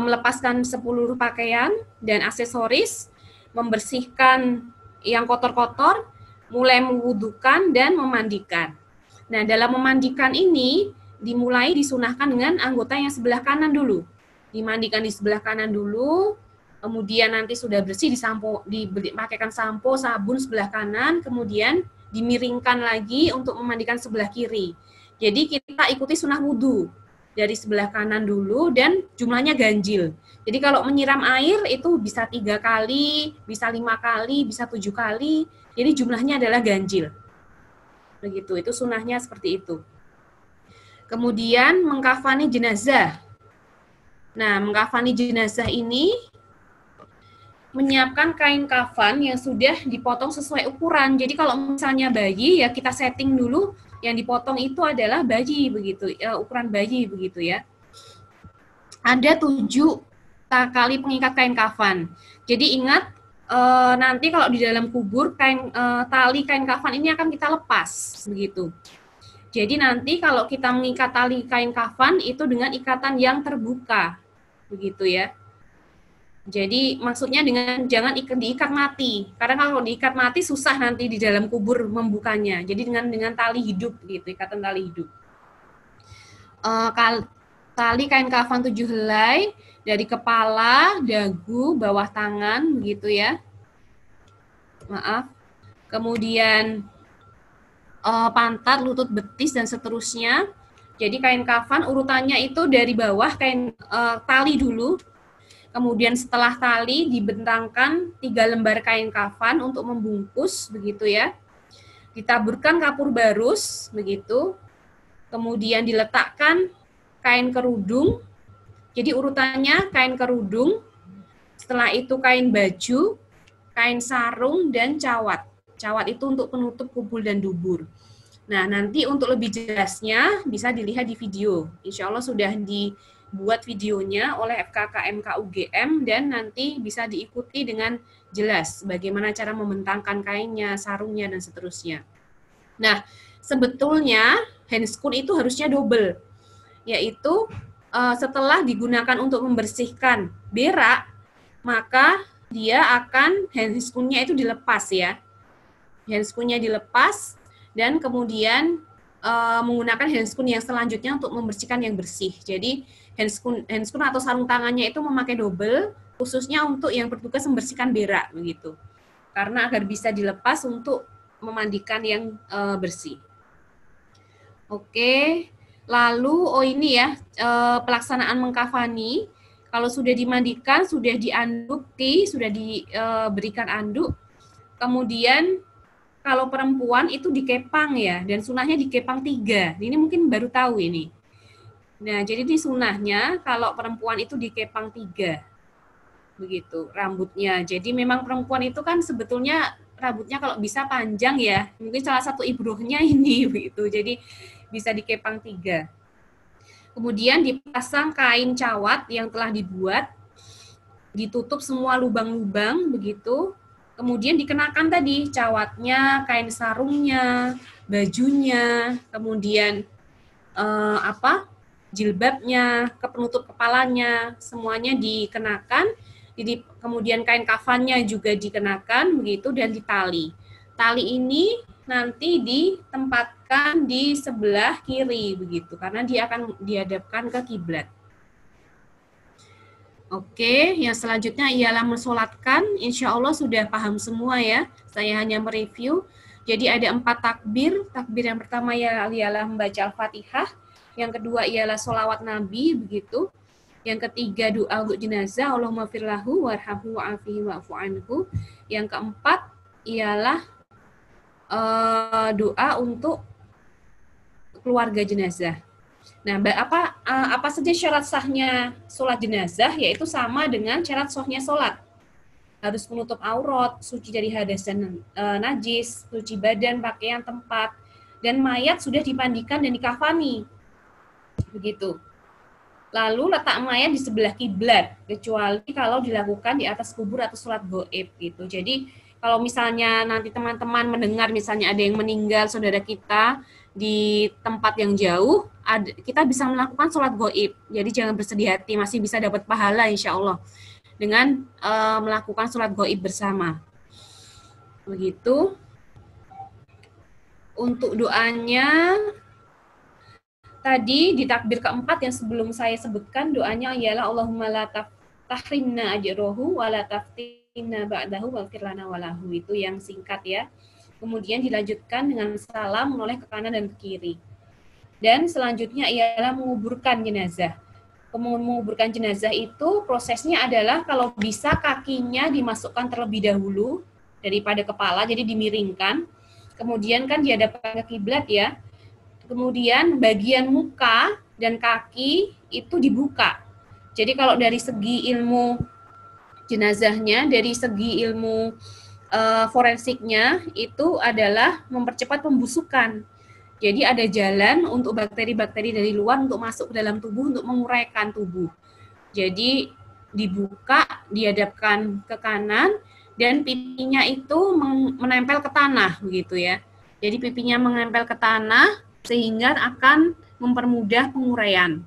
melepaskan seluruh pakaian dan aksesoris, membersihkan yang kotor-kotor, mulai mewudukan dan memandikan. Nah, dalam memandikan ini dimulai disunahkan dengan anggota yang sebelah kanan dulu. Dimandikan di sebelah kanan dulu. Kemudian nanti sudah bersih dimakaikan sampo, sabun sebelah kanan, kemudian dimiringkan lagi untuk memandikan sebelah kiri. Jadi kita ikuti sunnah wudhu dari sebelah kanan dulu dan jumlahnya ganjil. Jadi kalau menyiram air itu bisa 3 kali, bisa 5 kali, bisa 7 kali. Jadi jumlahnya adalah ganjil. Begitu, itu sunnahnya seperti itu. Kemudian mengkafani jenazah. Nah, mengkafani jenazah ini menyiapkan kain kafan yang sudah dipotong sesuai ukuran. Jadi kalau misalnya bayi ya kita setting dulu yang dipotong itu adalah bayi begitu, ukuran bayi begitu ya. Ada 7 kali pengikat kain kafan. Jadi ingat nanti kalau di dalam kubur tali kain kafan ini akan kita lepas begitu. Jadi nanti kalau kita mengikat tali kain kafan itu dengan ikatan yang terbuka begitu ya. Jadi maksudnya jangan diikat mati, karena kalau diikat mati susah nanti di dalam kubur membukanya. Jadi dengan tali hidup gitu, ikatan tali hidup. Tali kain kafan 7 helai dari kepala, dagu, bawah tangan begitu ya. Maaf. Kemudian pantat, lutut, betis dan seterusnya. Jadi kain kafan urutannya itu dari bawah tali dulu. Kemudian setelah tali dibentangkan 3 lembar kain kafan untuk membungkus, begitu ya. Ditaburkan kapur barus, begitu. Kemudian diletakkan kain kerudung. Jadi urutannya kain kerudung, setelah itu kain baju, kain sarung, dan cawat. Cawat itu untuk penutup kubul dan dubur. Nah, nanti untuk lebih jelasnya bisa dilihat di video. Insya Allah sudah dibuat videonya oleh FKKMK UGM dan nanti bisa diikuti dengan jelas bagaimana cara membentangkan kainnya, sarungnya, dan seterusnya. Nah, sebetulnya handscoon itu harusnya double, yaitu setelah digunakan untuk membersihkan berak, maka dia akan handscoon-nya itu dilepas ya. Handscoon-nya dilepas, dan kemudian menggunakan handscoon yang selanjutnya untuk membersihkan yang bersih. Jadi handscoon atau sarung tangannya itu memakai double, khususnya untuk yang bertugas membersihkan berak begitu. Karena agar bisa dilepas untuk memandikan yang bersih. Oke, lalu ini ya pelaksanaan mengkafani. Kalau sudah dimandikan, sudah dianduki, sudah diberikan anduk, kemudian kalau perempuan itu dikepang ya, dan sunahnya dikepang 3. Ini mungkin baru tahu ini. Nah, jadi di sunahnya kalau perempuan itu dikepang 3. Begitu, rambutnya. Jadi memang perempuan itu kan sebetulnya rambutnya kalau bisa panjang ya. Mungkin salah satu ibrohnya ini begitu. Jadi bisa dikepang 3. Kemudian dipasang kain cawat yang telah dibuat, ditutup semua lubang-lubang begitu. Kemudian dikenakan tadi cawatnya, kain sarungnya, bajunya, kemudian jilbabnya, penutup kepalanya, semuanya dikenakan. Jadi kemudian kain kafannya juga dikenakan begitu dan ditali. Tali ini nanti ditempatkan di sebelah kiri begitu karena dia akan dihadapkan ke kiblat. Oke, yang selanjutnya ialah mensolatkan. Insya Allah sudah paham semua ya. Saya hanya mereview. Jadi ada 4 takbir. Takbir yang pertama ialah membaca Al-Fatihah. Yang kedua ialah sholawat Nabi, begitu. Yang ketiga doa untuk jenazah, Allahumma firlahu warhamhu wa'afihi wa'fu anhu. Yang keempat ialah doa untuk keluarga jenazah. Nah, apa saja syarat sahnya sholat jenazah, yaitu sama dengan syarat sahnya sholat. Harus menutup aurat, suci dari hadas dan najis, suci badan, pakaian, tempat, dan mayat sudah dimandikan dan dikafani. Begitu. Lalu letak mayat di sebelah kiblat, kecuali kalau dilakukan di atas kubur atau sholat gaib gitu. Jadi kalau misalnya nanti teman-teman mendengar misalnya ada yang meninggal saudara kita di tempat yang jauh, kita bisa melakukan sholat gaib. Jadi jangan bersedih hati, masih bisa dapat pahala insya Allah dengan melakukan sholat gaib bersama. Begitu. Untuk doanya, tadi di takbir keempat yang sebelum saya sebutkan, doanya ialah Allahumma la tahrimna ajrohu wa la taftinna ba'dahu wa firlana walahu. Itu yang singkat ya. Kemudian dilanjutkan dengan salam menoleh ke kanan dan ke kiri. Dan selanjutnya ialah menguburkan jenazah. Menguburkan jenazah itu prosesnya adalah kalau bisa kakinya dimasukkan terlebih dahulu daripada kepala, jadi dimiringkan. Kemudian kan dihadapkan ke kiblat ya. Kemudian bagian muka dan kaki itu dibuka. Jadi kalau dari segi ilmu jenazahnya, dari segi ilmu forensiknya itu adalah mempercepat pembusukan. Jadi ada jalan untuk bakteri-bakteri dari luar untuk masuk ke dalam tubuh untuk menguraikan tubuh. Jadi dibuka, dihadapkan ke kanan, dan pipinya itu menempel ke tanah begitu ya. Jadi pipinya menempel ke tanah sehingga akan mempermudah penguraian.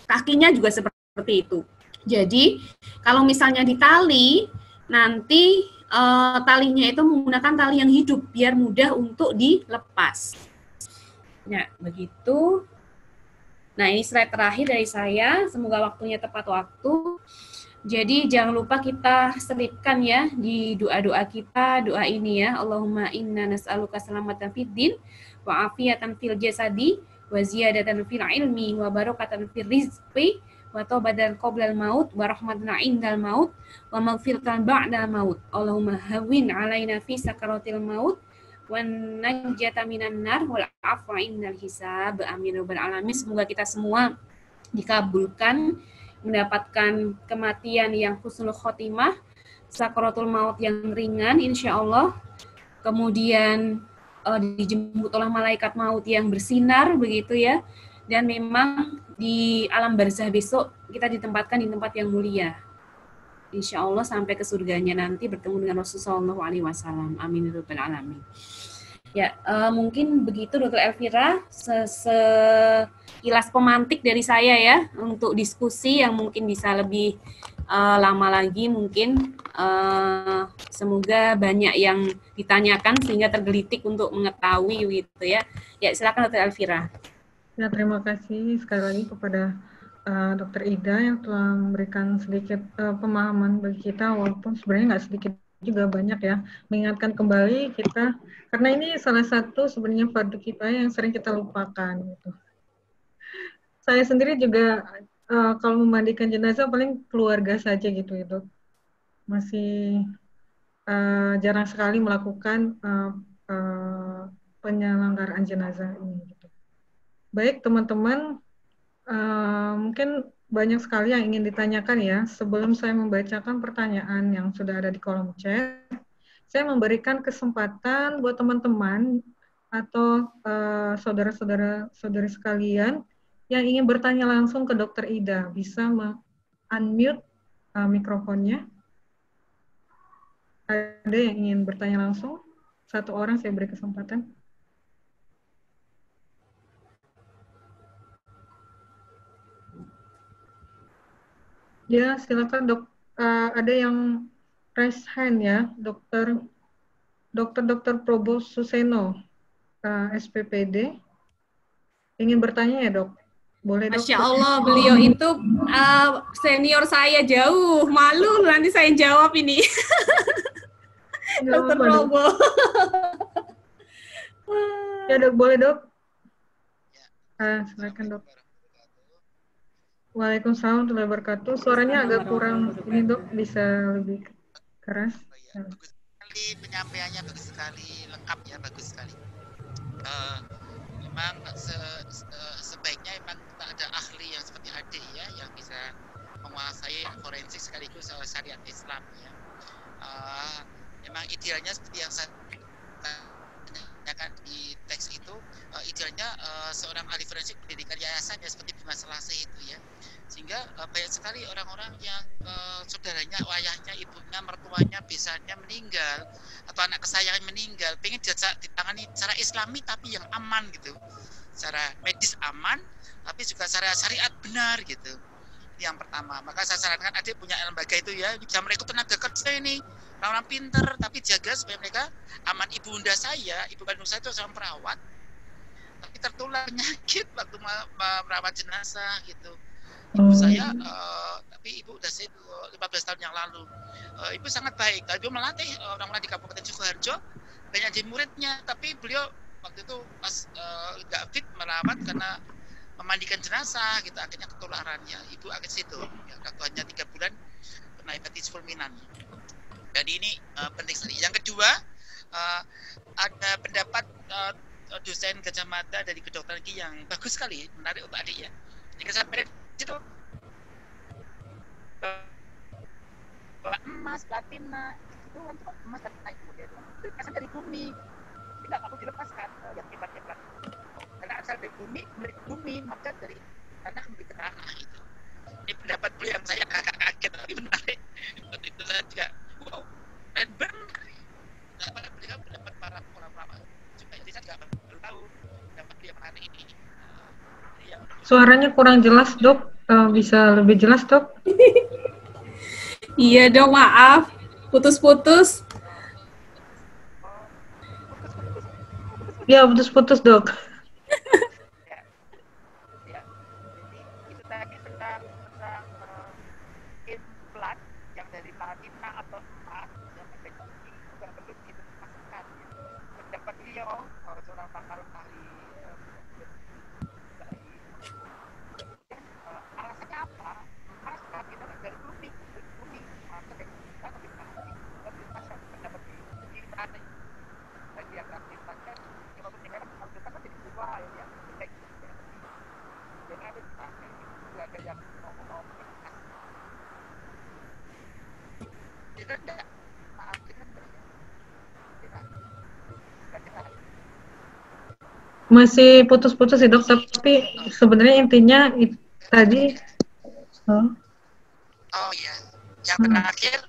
Kakinya juga seperti itu. Jadi kalau misalnya ditali, nanti talinya itu menggunakan tali yang hidup biar mudah untuk dilepas. Ya, begitu. Nah, ini slide terakhir dari saya. Semoga waktunya tepat waktu. Jadi jangan lupa kita selipkan ya di doa-doa kita, doa ini ya. Allahumma inna nas'aluka salamatan fid din wa afiyatan fil jasadi wa ziyadatan fil ilmi wa barakatan fil rizqi wa taubatan qoblal maut, wa rahmatan indal maut, wa maghfiratan ba'dal maut. Allahumma hawwin alaina fi sakaratil maut, wa najjata minan nar, wal afwa indal hisab. Amin ya rabbal alamin. Semoga kita semua dikabulkan, mendapatkan kematian yang husnul khotimah, sakaratul maut yang ringan insya Allah, kemudian dijemput oleh malaikat maut yang bersinar begitu ya, dan memang di alam barzah besok kita ditempatkan di tempat yang mulia insya Allah sampai ke surganya nanti bertemu dengan Rasulullah SAW. Amin ya rabbal alamin. Ya, mungkin begitu Dr. Elvira, sekilas pemantik dari saya ya untuk diskusi yang mungkin bisa lebih lama lagi mungkin. Semoga banyak yang ditanyakan sehingga tergelitik untuk mengetahui gitu ya. Ya, silakan Dr. Elvira. Ya, terima kasih sekali lagi kepada Dr. Ida yang telah memberikan sedikit pemahaman bagi kita, walaupun sebenarnya nggak sedikit juga, banyak ya, mengingatkan kembali kita, karena ini salah satu sebenarnya fardu kifayah yang sering kita lupakan gitu. Saya sendiri juga kalau memandikan jenazah paling keluarga saja gitu itu masih jarang sekali melakukan penyelenggaraan jenazah ini gitu. Baik teman-teman, mungkin banyak sekali yang ingin ditanyakan ya. Sebelum saya membacakan pertanyaan yang sudah ada di kolom chat, saya memberikan kesempatan buat teman-teman atau saudara-saudari sekalian yang ingin bertanya langsung ke Dr. Ida, bisa unmute mikrofonnya. Ada yang ingin bertanya langsung? Satu orang saya beri kesempatan. Ya, silakan dok. Ada yang raise hand ya, Dr. Probo Suseno, SPPD. Ingin bertanya ya dok? Boleh dok? Masya Allah, beliau itu senior saya jauh. Malu nanti saya jawab ini. Dr. Probo. Ya dok, boleh dok? Silakan dok. Waalaikumsalam warahmatullahi wabarakatuh. Suaranya agak kurang ini dok, bisa lebih keras. Bagus sekali penyampaiannya, bagus sekali, lengkap ya, bagus sekali. Memang sebaiknya memang kita ada ahli yang seperti Ade ya, yang bisa menguasai forensik sekaligus syariat Islam ya. Memang idealnya seperti yang saya tanyakan di teks itu, idealnya seorang ahli forensik pendidikan yayasan ya, seperti Bima Selasih itu ya, sehingga banyak sekali orang-orang yang saudaranya, ayahnya, ibunya, mertuanya, besannya meninggal atau anak kesayangan meninggal, pengen ditangani secara Islami tapi yang aman gitu, secara medis aman tapi juga secara syariat benar gitu. Itu yang pertama. Maka saya sarankan adik punya lembaga itu ya, bisa merekrut tenaga kerja ini, orang-orang pinter, tapi jaga supaya mereka aman. Ibu bunda saya, ibu kandung saya itu seorang perawat, tapi tertular penyakit waktu merawat jenazah gitu. Ibu saya, tapi ibu udah 15 tahun yang lalu. Ibu sangat baik. Ibu melatih orang-orang di Kabupaten Sukoharjo, banyak di muridnya, tapi beliau waktu itu pas nggak fit merawat karena memandikan jenazah gitu, akhirnya ketularan ya. Ibu akhir situ, ya, hanya 3 bulan kena hepatitis fulminan. Jadi ini penting sekali. Yang kedua, ada pendapat dosen Gajah Mada dari kedokteran yang bagus sekali, menarik untuk adik ya. Jika sampai itu emas, platina itu untuk emas dan naik kemudian itu asal dari bumi, tidak perlu dilepaskan yang hebat-hebat, karena asal dari bumi maka dari tanah kembali ke tanah itu. Ini pendapat beliau yang saya agak kaget tapi menarik. Waktu itu saya juga wow, dan benar pendapat beliau, pendapat para ulama juga, jadi saya juga baru tahu pendapat beliau menarik ini. Suaranya kurang jelas dok, bisa lebih jelas dok? Iya dok, maaf, putus-putus. Ya, putus-putus dok. Ya, jadi itu tadi tentang implant yang dari platina atau emas yang teknologi juga perlu dimasukkan. Pendapat beliau seorang pakar ahli alasannya apa? Masih putus-putus sih dok, tapi sebenarnya intinya tadi. Oh iya, yang terakhir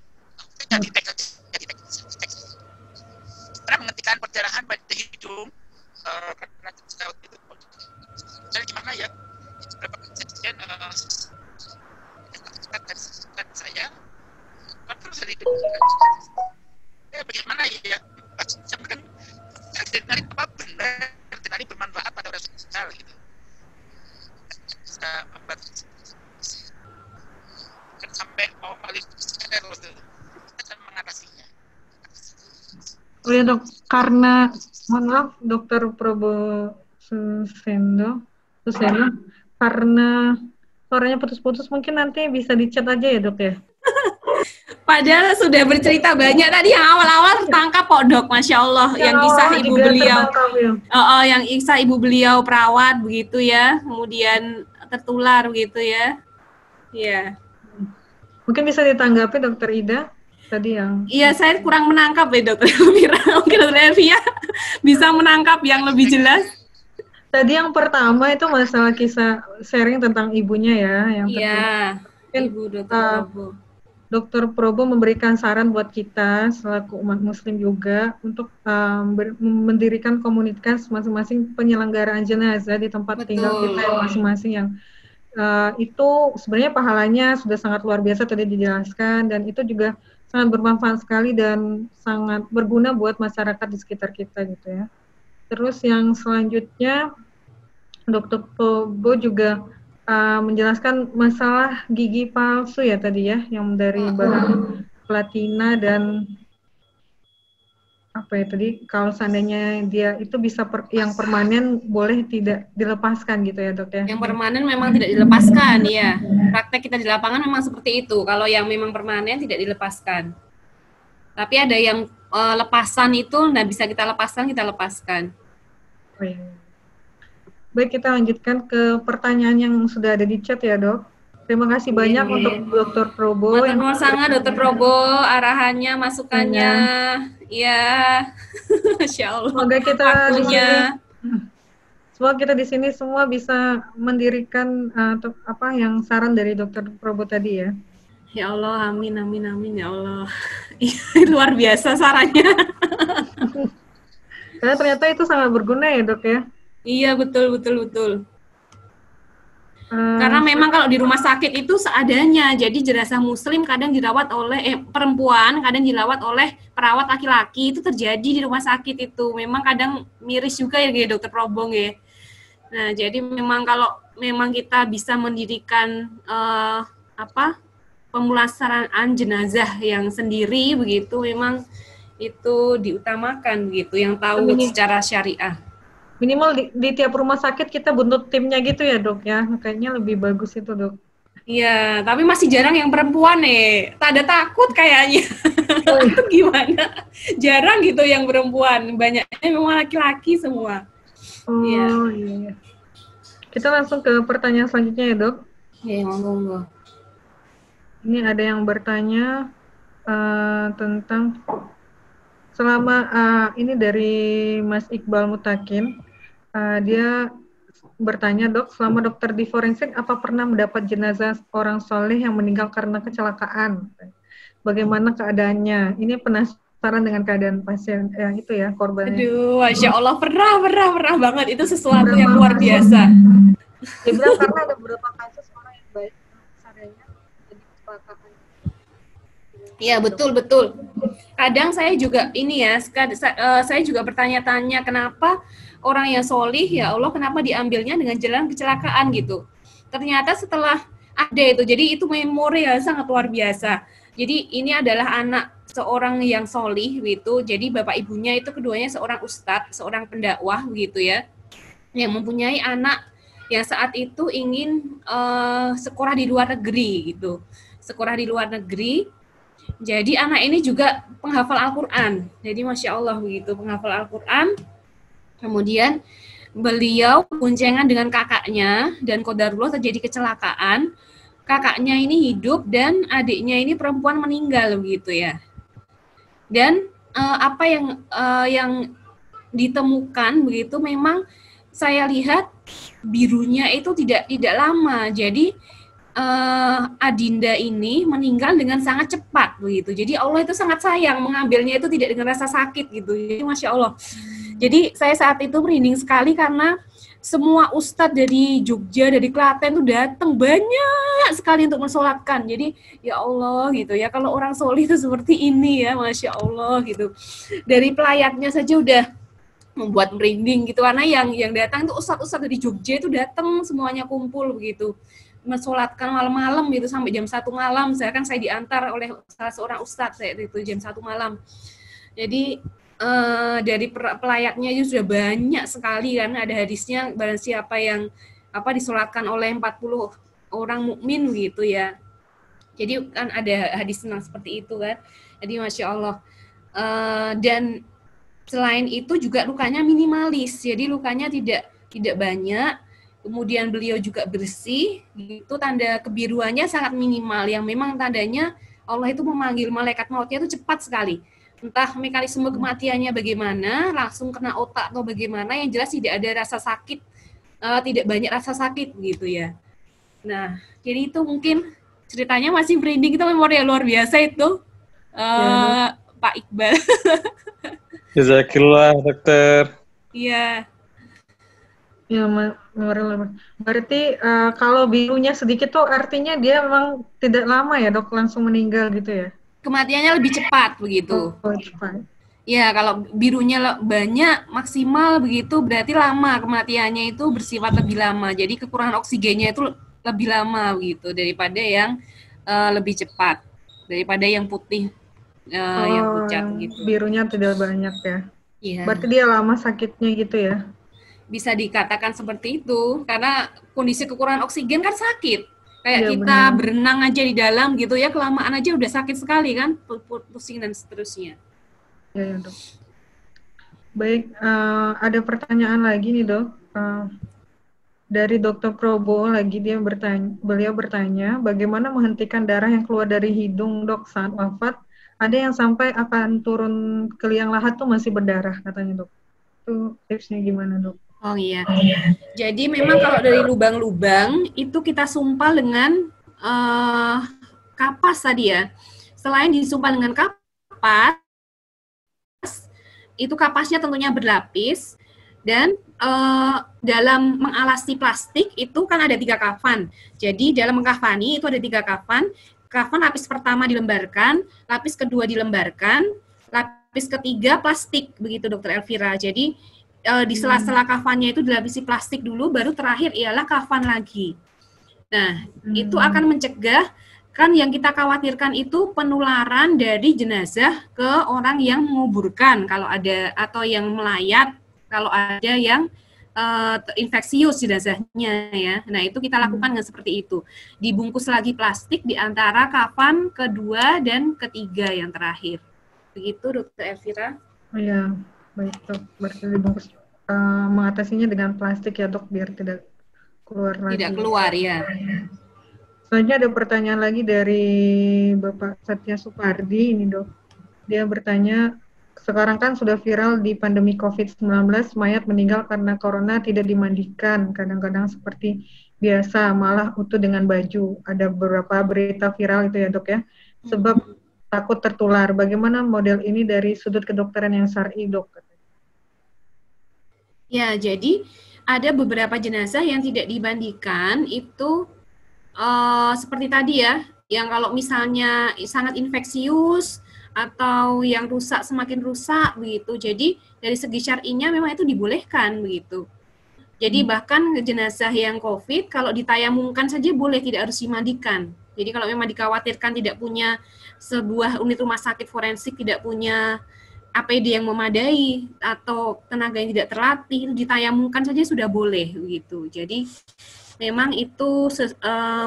jadi teks. Karena menghentikan perdarahan pada hidung karena itu. Jadi gimana ya? Beberapa kejadian dan saya kan terus dari hidung. Bagaimana ya? Kan dari apa benar dari bermanfaat pada orang sosial gitu. Bisa membuat sampai kita mengatasinya. Oh ya dok, karena mohon maaf Dokter Probo Suseno, karena suaranya putus-putus, mungkin nanti bisa di-chat aja ya dok ya. Padahal sudah bercerita banyak tadi yang awal-awal tangkap kok dok, masya Allah, yang kisah ibu beliau, yang kisah ibu beliau perawat begitu ya, kemudian tertular begitu ya, ya. Mungkin bisa ditanggapi Dokter Ida tadi yang. Iya, saya kurang menangkap ya Dokter Elvira, mungkin Dokter Elvia bisa menangkap yang lebih jelas. Tadi yang pertama itu masalah kisah sharing tentang ibunya ya, yang iya, Ibu Dokter Probo. Dokter Probo memberikan saran buat kita selaku umat muslim juga untuk mendirikan komunitas masing-masing penyelenggaraan jenazah di tempat tinggal kita yang masing-masing, yang itu sebenarnya pahalanya sudah sangat luar biasa tadi dijelaskan, dan itu juga sangat bermanfaat sekali dan sangat berguna buat masyarakat di sekitar kita gitu ya. Terus yang selanjutnya Dokter Probo juga menjelaskan masalah gigi palsu ya tadi ya, yang dari bahan platina dan apa ya tadi, kalau seandainya dia itu bisa yang permanen boleh tidak dilepaskan gitu ya dok ya. Yang permanen memang tidak dilepaskan ya. Praktek kita di lapangan memang seperti itu. Kalau yang memang permanen tidak dilepaskan. Tapi ada yang lepasan itu nggak bisa kita lepaskan. Oh, iya. Baik, kita lanjutkan ke pertanyaan yang sudah ada di chat ya dok. Terima kasih banyak untuk Dokter Probo. Terima sangat Dokter Probo, arahannya, masukannya, ya, Masya Allah. Semoga kita di sini semua bisa mendirikan yang saran dari Dokter Probo tadi ya. Ya Allah, amin ya Allah. Luar biasa sarannya. Karena ternyata itu sangat berguna ya dok ya. Iya, betul. Karena memang kalau di rumah sakit itu seadanya. Jadi jenazah muslim kadang dirawat oleh perempuan, kadang dirawat oleh perawat laki-laki. Itu terjadi di rumah sakit itu. Memang kadang miris juga ya Dokter Probong ya. Nah, jadi memang kalau memang kita bisa mendirikan pemulasaraan jenazah yang sendiri begitu, memang itu diutamakan begitu, yang tahu secara syariah. Minimal di tiap rumah sakit kita bentuk timnya gitu ya dok ya, kayaknya lebih bagus itu dok. Iya, tapi masih jarang yang perempuan nih, tanda takut kayaknya. Itu gimana? Jarang gitu yang perempuan, banyaknya memang laki-laki semua. Oh iya. Kita langsung ke pertanyaan selanjutnya ya dok. Iya, monggo. Ini ada yang bertanya tentang selama ini dari Mas Iqbal Mutakin, dia bertanya dok, selama dokter di forensik apa pernah mendapat jenazah orang soleh yang meninggal karena kecelakaan? Bagaimana keadaannya? Ini penasaran dengan keadaan pasien yang itu ya, korbannya. Aduh, Masya Allah, pernah banget, itu sesuatu yang luar biasa. Dia bilang karena ada beberapa kasus orang yang baik saranya jadi kecelakaan. Iya, betul. Kadang saya juga saya juga bertanya-tanya kenapa orang yang solih, ya Allah, kenapa diambilnya dengan jalan kecelakaan gitu. Ternyata setelah ada itu, jadi itu memori yang sangat luar biasa. Jadi ini adalah anak seorang yang solih gitu, jadi bapak ibunya itu keduanya seorang ustadz, seorang pendakwah gitu ya, yang mempunyai anak yang saat itu ingin sekolah di luar negeri gitu. Jadi anak ini juga penghafal Al-Quran. Jadi Masya Allah begitu, penghafal Al-Quran. Kemudian beliau boncengan dengan kakaknya dan qadarullah terjadi kecelakaan. Kakaknya ini hidup dan adiknya ini perempuan meninggal begitu ya. Dan apa yang ditemukan begitu memang saya lihat birunya itu tidak lama. Jadi Adinda ini meninggal dengan sangat cepat begitu. Jadi Allah itu sangat sayang mengambilnya itu tidak dengan rasa sakit gitu. Jadi Masya Allah. Jadi saya saat itu merinding sekali karena semua ustadz dari Jogja, dari Klaten itu datang banyak sekali untuk mensolatkan. Jadi ya Allah gitu ya, kalau orang solih itu seperti ini ya, Masya Allah gitu. Dari pelayatnya saja udah membuat merinding gitu, karena yang datang itu ustadz-ustadz dari Jogja itu datang semuanya kumpul begitu, mensolatkan malam-malam gitu sampai jam 1 malam. Saya diantar oleh salah seorang ustadz saya itu jam 1 malam. Jadi dari pelayatnya itu sudah banyak sekali, karena ada hadisnya barang siapa yang disolatkan oleh 40 orang mukmin gitu ya. Jadi kan ada hadis tentang seperti itu kan. Jadi Masya Allah. Dan selain itu juga lukanya minimalis, jadi lukanya tidak banyak. Kemudian beliau juga bersih, gitu. Tanda kebiruannya sangat minimal, yang memang tandanya Allah itu memanggil malaikat mautnya itu cepat sekali. Entah mekanisme kematiannya bagaimana, langsung kena otak atau bagaimana, yang jelas tidak ada rasa sakit, tidak banyak rasa sakit gitu ya. Nah, jadi itu mungkin ceritanya masih merinding, itu memori yang luar biasa itu, Pak Iqbal. Jazakillah, dokter. Iya. Ya, berarti kalau birunya sedikit tuh artinya dia memang tidak lama ya dok, langsung meninggal gitu ya? Kematiannya lebih cepat begitu. Oh, cepat. Ya, kalau birunya banyak maksimal begitu berarti lama, kematiannya itu bersifat lebih lama. Jadi kekurangan oksigennya itu lebih lama begitu daripada yang lebih cepat, daripada yang putih, yang pucat gitu. Birunya tidak banyak ya? Iya. Berarti dia lama sakitnya gitu ya? Bisa dikatakan seperti itu, karena kondisi kekurangan oksigen kan sakit. Kayak ya, kita benar. berenang aja di dalam gitu ya, kelamaan aja udah sakit sekali kan, pusing dan seterusnya. Ya, dok. Baik, ada pertanyaan lagi nih dok. Dari Dr. Probo lagi, beliau bertanya, bagaimana menghentikan darah yang keluar dari hidung dok saat wafat? Ada yang sampai akan turun ke liang lahat tuh masih berdarah katanya dok. Itu tipsnya gimana dok? Oh iya. Jadi memang kalau dari lubang-lubang itu kita sumpal dengan kapas tadi ya. Selain disumpal dengan kapas, itu kapasnya tentunya berlapis, dan dalam mengalasi plastik itu kan ada 3 kafan. Jadi dalam mengkafani itu ada 3 kafan. Kafan lapis pertama dilembarkan, lapis kedua dilembarkan, lapis ketiga plastik, begitu Dokter Elvira. Jadi di sela-sela kafannya itu dilapisi plastik dulu, baru terakhir ialah kafan lagi. Nah, itu akan mencegah, kan yang kita khawatirkan itu penularan dari jenazah ke orang yang menguburkan kalau ada, atau yang melayat kalau ada yang infeksius jenazahnya ya. Nah, itu kita lakukan dengan seperti itu. Dibungkus lagi plastik di antara kafan kedua dan ketiga yang terakhir. Begitu Dokter Elvira? Oh ya. Baik dok, berarti dibungkus mengatasinya dengan plastik ya dok, biar tidak keluar lagi. Tidak keluar ya. Selanjutnya ada pertanyaan lagi dari Bapak Satya Supardi ini dok. Dia bertanya, sekarang kan sudah viral di pandemi COVID-19, mayat meninggal karena corona tidak dimandikan, kadang-kadang seperti biasa malah utuh dengan baju. Ada beberapa berita viral itu ya dok ya, sebab takut tertular. Bagaimana model ini dari sudut kedokteran yang syar'i dok? Ya, jadi ada beberapa jenazah yang tidak dimandikan itu seperti tadi ya, yang kalau misalnya sangat infeksius atau yang rusak semakin rusak begitu. Jadi dari segi syar'inya memang itu dibolehkan begitu. Jadi bahkan jenazah yang COVID kalau ditayamumkan saja boleh, tidak harus dimandikan. Jadi kalau memang dikhawatirkan tidak punya sebuah unit rumah sakit forensik, tidak punya APD yang memadai atau tenaga yang tidak terlatih, ditayamumkan saja sudah boleh begitu. Jadi memang itu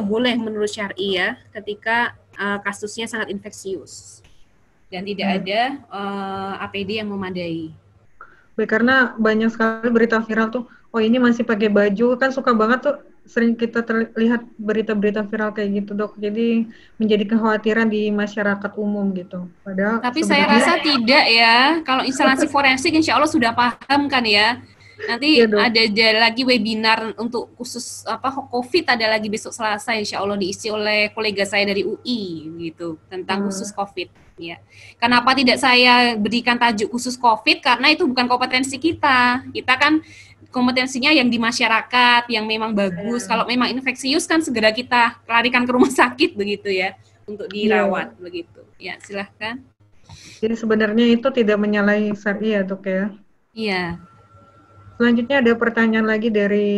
boleh menurut syar'i ya, ketika kasusnya sangat infeksius dan tidak ada APD yang memadai. Baik, karena banyak sekali berita viral tuh, oh ini masih pakai baju, kan suka banget tuh sering kita terlihat berita-berita viral kayak gitu dok, jadi menjadi kekhawatiran di masyarakat umum gitu. Padahal tapi saya rasa tidak ya, kalau instalasi forensik insya Allah sudah paham kan ya. Nanti Iya dok. ada lagi webinar untuk khusus COVID, ada lagi besok Selasa insya Allah, diisi oleh kolega saya dari UI gitu tentang khusus COVID ya. Kenapa tidak saya berikan tajuk khusus COVID? Karena itu bukan kompetensi kita. Kita kan kompetensinya yang di masyarakat yang memang bagus. Kalau memang infeksius kan segera kita larikan ke rumah sakit begitu ya untuk dirawat begitu. Ya silahkan. Jadi sebenarnya itu tidak menyalahi syariah dok ya? Iya. Selanjutnya ada pertanyaan lagi dari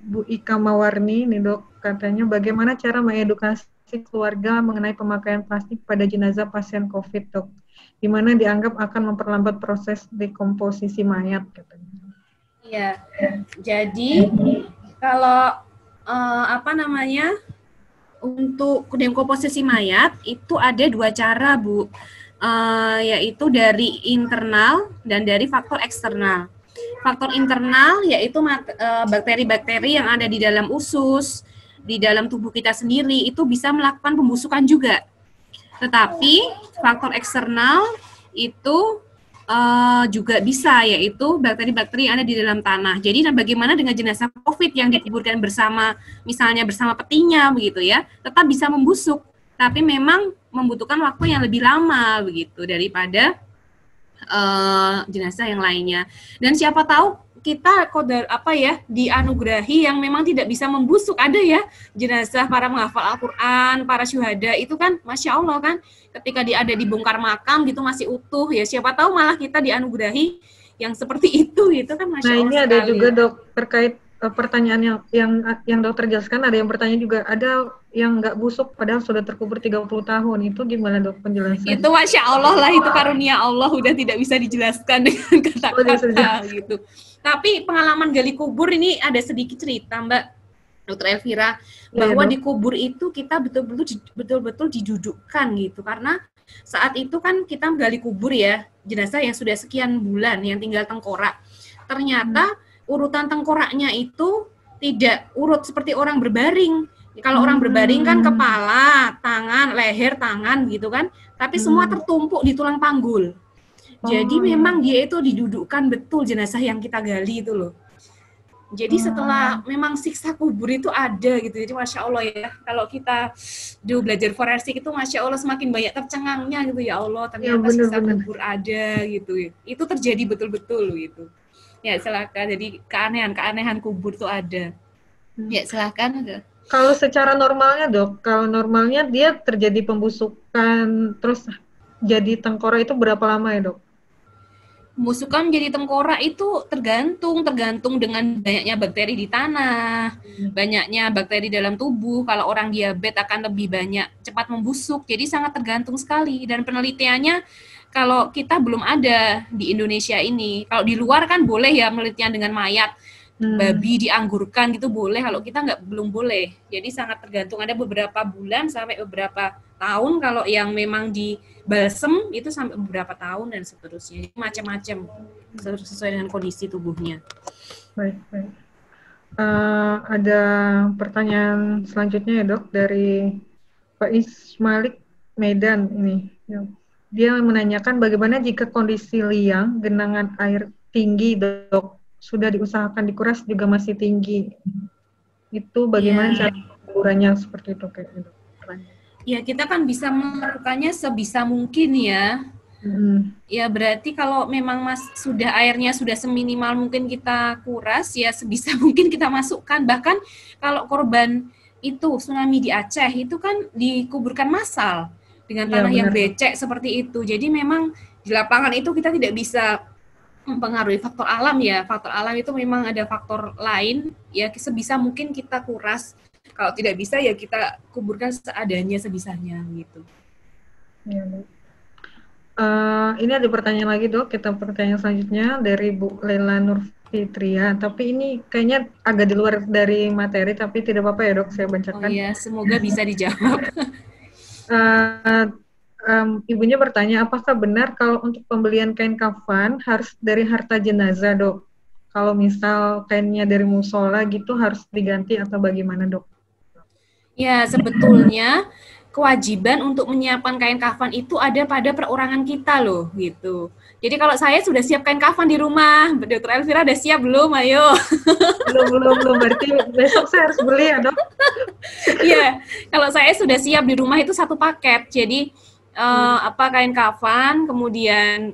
Bu Ika Mawarni nih dok, katanya bagaimana cara mengedukasi keluarga mengenai pemakaian plastik pada jenazah pasien COVID dok, di mana dianggap akan memperlambat proses dekomposisi mayat katanya. Iya, jadi kalau untuk dekomposisi mayat itu ada 2 cara Bu, yaitu dari internal dan dari faktor eksternal. Faktor internal yaitu bakteri-bakteri yang ada di dalam usus, di dalam tubuh kita sendiri itu bisa melakukan pembusukan juga. Tetapi faktor eksternal itu juga bisa, yaitu bakteri-bakteri yang ada di dalam tanah. Jadi bagaimana dengan jenazah COVID yang dikuburkan bersama, misalnya bersama petinya begitu ya, tetap bisa membusuk, tapi memang membutuhkan waktu yang lebih lama begitu daripada jenazah yang lainnya. Dan siapa tahu kita dianugerahi yang memang tidak bisa membusuk. Ada ya jenazah para menghafal Al-Quran, para syuhada itu kan Masya Allah kan, ketika ada dibongkar makam gitu masih utuh ya, siapa tahu malah kita dianugerahi yang seperti itu gitu kan, Masya Allah. Nah ini ada juga dok terkait pertanyaan yang dokter jelaskan, ada yang bertanya juga, ada yang nggak busuk padahal sudah terkubur 30 tahun, itu gimana dok penjelasannya? Itu Masya Allah lah, itu karunia Allah, udah tidak bisa dijelaskan dengan kata-kata gitu. Tapi pengalaman gali kubur ini ada sedikit cerita Mbak Dr. Elvira, bahwa di kubur itu kita betul-betul didudukkan gitu, karena saat itu kan kita gali kubur ya, jenazah yang sudah sekian bulan yang tinggal tengkorak, ternyata urutan tengkoraknya itu tidak urut seperti orang berbaring. Kalau orang berbaring kan kepala, tangan, leher, tangan gitu kan, tapi semua tertumpuk di tulang panggul. Jadi memang dia itu didudukkan betul jenazah yang kita gali itu loh. Jadi setelah memang siksa kubur itu ada gitu. Jadi Masya Allah ya, kalau kita belajar forensik itu Masya Allah semakin banyak tercengangnya gitu ya Allah. Ternyata siksa kubur ada gitu. Itu terjadi betul-betul gitu. Ya silakan. Jadi keanehan kubur itu ada. Ya silakan. Kalau secara normalnya dok, kalau normalnya dia terjadi pembusukan terus jadi tengkorak itu berapa lama ya dok? Pembusukan menjadi tengkorak itu tergantung dengan banyaknya bakteri di tanah, banyaknya bakteri dalam tubuh. Kalau orang diabetes akan lebih banyak cepat membusuk. Jadi sangat tergantung sekali. Dan penelitiannya kalau kita belum ada di Indonesia ini. Kalau di luar kan boleh ya penelitian dengan mayat. Babi dianggurkan gitu boleh, kalau kita belum boleh. Jadi sangat tergantung, ada beberapa bulan sampai beberapa tahun, kalau yang memang di balsem itu sampai beberapa tahun dan seterusnya. Macam-macam sesuai dengan kondisi tubuhnya. Baik. Ada pertanyaan selanjutnya ya dok, dari Pak Ismalik Medan ini. Dia menanyakan bagaimana jika kondisi liang genangan air tinggi dok, sudah diusahakan dikuras juga masih tinggi. Itu bagaimana cara pengurannya seperti itu kayak gitu. Ya, kita kan bisa melakukannya sebisa mungkin ya. Ya berarti kalau memang airnya sudah seminimal mungkin kita kuras, ya sebisa mungkin kita masukkan. Bahkan kalau korban itu tsunami di Aceh itu kan dikuburkan massal dengan tanah yang becek seperti itu. Jadi memang di lapangan itu kita tidak bisa mempengaruhi faktor alam ya. Faktor alam itu memang ada faktor lain ya, sebisa mungkin kita kuras. Kalau tidak bisa ya kita kuburkan seadanya, sebisanya gitu. Ya, ini ada pertanyaan lagi dok, kita pertanyaan selanjutnya dari Bu Lela Nurfitria, tapi ini kayaknya agak di luar dari materi, tapi tidak apa-apa ya dok, saya bacakan. Oh ya, semoga bisa dijawab. Ibunya bertanya, apakah benar kalau untuk pembelian kain kafan harus dari harta jenazah dok? Kalau misal kainnya dari musola gitu harus diganti atau bagaimana dok? Ya sebetulnya kewajiban untuk menyiapkan kain kafan itu ada pada perorangan kita loh, gitu. Jadi kalau saya sudah siap kain kafan di rumah, Dokter Elvira udah siap belum? Ayo. Belum. Berarti besok saya harus beli ya, Dok? Iya, kalau saya sudah siap di rumah itu satu paket. Jadi kain kafan, kemudian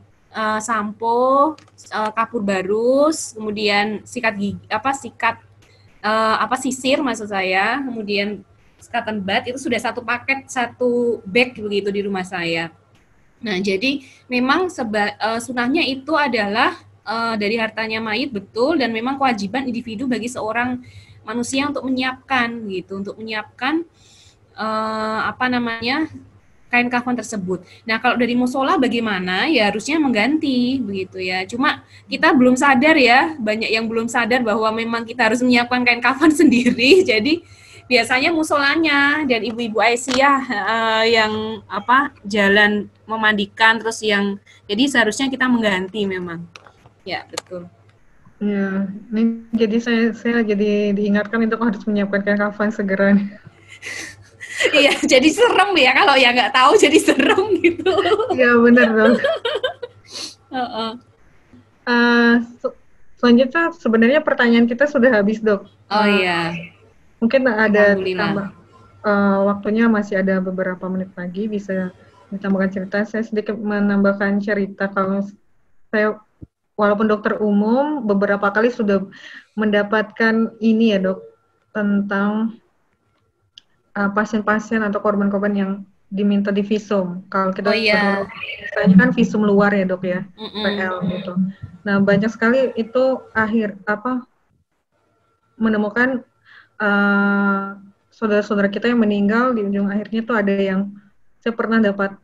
sampo, kapur barus, kemudian sisir maksud saya, kemudian cotton bud, itu sudah satu paket, satu bag begitu di rumah saya. Nah, jadi memang sunahnya itu adalah dari hartanya mayit, betul, dan memang kewajiban individu bagi seorang manusia untuk menyiapkan gitu, untuk menyiapkan kain kafan tersebut. Nah, kalau dari musola bagaimana? Ya harusnya mengganti begitu ya. Cuma kita belum sadar ya, banyak yang belum sadar bahwa memang kita harus menyiapkan kain kafan sendiri. Jadi biasanya musolanya dan ibu-ibu Aisyah yang jalan memandikan, terus yang jadi seharusnya kita mengganti memang. Ya, betul. Ya, ini jadi saya jadi diingatkan untuk harus menyiapkan kain kafan segera. Iya, jadi serem ya kalau yang nggak tahu, jadi serem gitu. Iya, benar dong. Selanjutnya sebenarnya pertanyaan kita sudah habis, Dok. Oh iya. Mungkin ada tambah, waktunya masih ada beberapa menit lagi, bisa ditambahkan cerita. Saya sedikit menambahkan cerita. Kalau saya, walaupun dokter umum, beberapa kali sudah mendapatkan ini ya, Dok, tentang pasien-pasien atau korban-korban yang diminta di visum. Kalau kita misalnya kan visum luar ya, Dok ya, PL gitu. Nah, banyak sekali itu menemukan saudara-saudara kita yang meninggal, di ujung akhirnya tuh ada yang saya pernah dapat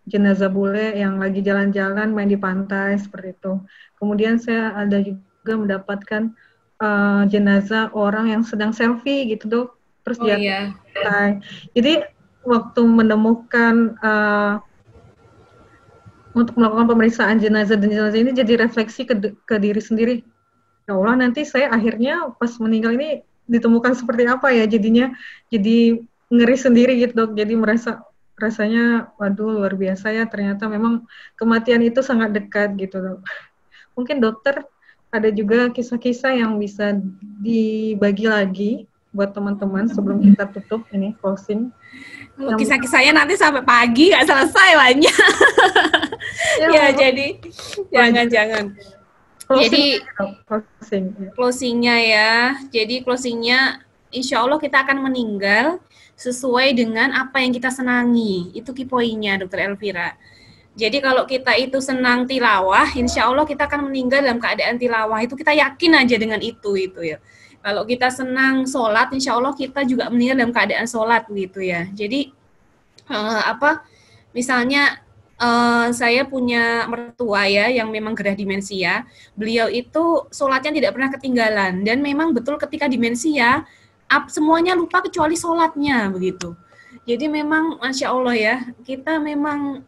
jenazah bule yang lagi jalan-jalan main di pantai seperti itu. Kemudian saya ada juga mendapatkan jenazah orang yang sedang selfie gitu, Dok, terus dia pantai. Jadi waktu menemukan untuk melakukan pemeriksaan jenazah dan jenazah ini jadi refleksi ke diri sendiri. Ya Allah, nanti saya akhirnya pas meninggal ini ditemukan seperti apa ya, jadinya jadi ngeri sendiri gitu, Dok. Jadi rasanya waduh, luar biasa ya, ternyata memang kematian itu sangat dekat gitu, Dok. Mungkin dokter ada juga kisah-kisah yang bisa dibagi lagi buat teman-teman sebelum kita tutup ini closing. Kisah-kisahnya nanti sampai pagi nggak selesai banyak. Ya, jadi jangan. Jadi closingnya ya. Jadi closingnya, insya Allah kita akan meninggal sesuai dengan apa yang kita senangi. Itu key point-nya, Dokter Elvira. Jadi kalau kita itu senang tilawah, insya Allah kita akan meninggal dalam keadaan tilawah. Itu kita yakin aja dengan itu ya. Kalau kita senang sholat, insya Allah kita juga meninggal dalam keadaan sholat gitu ya. Jadi misalnya saya punya mertua ya yang memang gerah demensia. Beliau itu sholatnya tidak pernah ketinggalan, dan memang betul ketika demensia semuanya lupa kecuali sholatnya begitu. Jadi memang Masya Allah ya, kita memang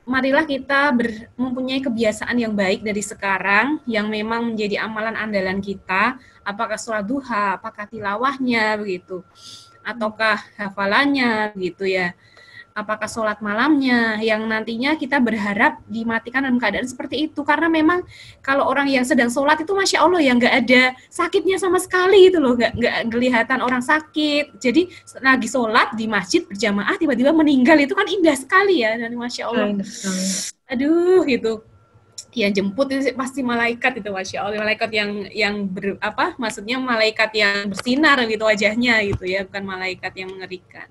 marilah kita mempunyai kebiasaan yang baik dari sekarang, yang memang menjadi amalan andalan kita, apakah sholat duha, apakah tilawahnya begitu, ataukah hafalannya begitu ya, apakah sholat malamnya, yang nantinya kita berharap dimatikan dalam keadaan seperti itu. Karena memang kalau orang yang sedang sholat itu Masya Allah ya, nggak ada sakitnya sama sekali itu loh, nggak kelihatan orang sakit. Jadi lagi sholat di masjid berjamaah tiba-tiba meninggal, itu kan indah sekali ya, dan Masya Allah. Aduh gitu. Yang jemput itu pasti malaikat itu, Masya Allah, malaikat maksudnya malaikat yang bersinar gitu wajahnya gitu ya, bukan malaikat yang mengerikan.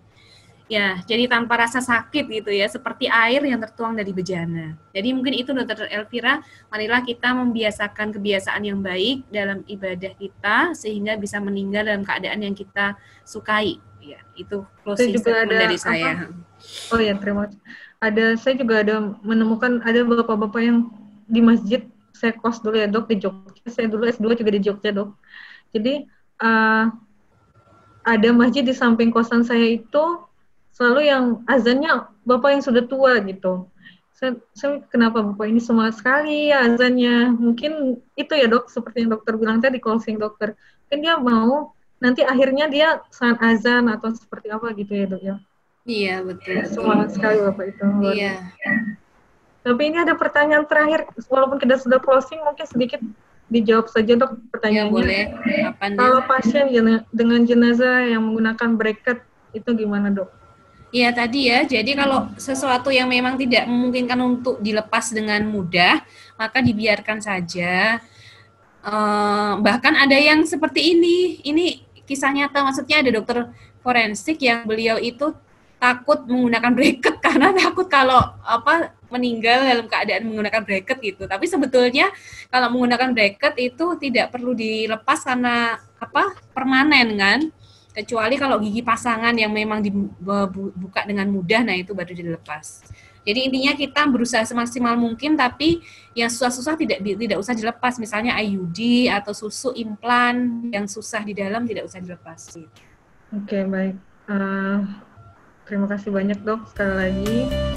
Ya, jadi tanpa rasa sakit gitu ya, seperti air yang tertuang dari bejana. Jadi mungkin itu Dokter Elvira, marilah kita membiasakan kebiasaan yang baik dalam ibadah kita sehingga bisa meninggal dalam keadaan yang kita sukai. Ya, itu closing statement dari saya. Oh ya, terima kasih. Saya juga ada menemukan ada bapak-bapak yang di masjid, saya kos dulu ya, Dok, di Jogja. Saya dulu S2 juga di Jogja, Dok. Jadi ada masjid di samping kosan saya itu selalu yang azannya bapak yang sudah tua gitu. Saya kenapa bapak ini semangat sekali ya azannya? Mungkin itu ya, Dok, seperti yang dokter bilang tadi, closing dokter. Mungkin dia mau nanti akhirnya dia saat azan atau seperti apa gitu ya dok ya. Iya betul. Semangat sekali Bapak itu. Iya. Tapi ini ada pertanyaan terakhir, walaupun kita sudah closing, mungkin sedikit dijawab saja dok pertanyaannya. Ya boleh. Apanya? Kalau pasien dengan jenazah yang menggunakan bracket itu gimana dok? Iya tadi ya, jadi kalau sesuatu yang memang tidak memungkinkan untuk dilepas dengan mudah, maka dibiarkan saja. Bahkan ada yang seperti ini kisah nyata, maksudnya ada dokter forensik yang beliau itu takut menggunakan bracket karena takut kalau meninggal dalam keadaan menggunakan bracket gitu. Tapi sebetulnya kalau menggunakan bracket itu tidak perlu dilepas karena permanen kan. Kecuali kalau gigi pasangan yang memang dibuka dengan mudah, nah itu baru dilepas. Jadi intinya kita berusaha semaksimal mungkin, tapi yang susah-susah tidak usah dilepas. Misalnya IUD atau susu implan yang susah di dalam tidak usah dilepas. Oke, baik. Terima kasih banyak dok sekali lagi.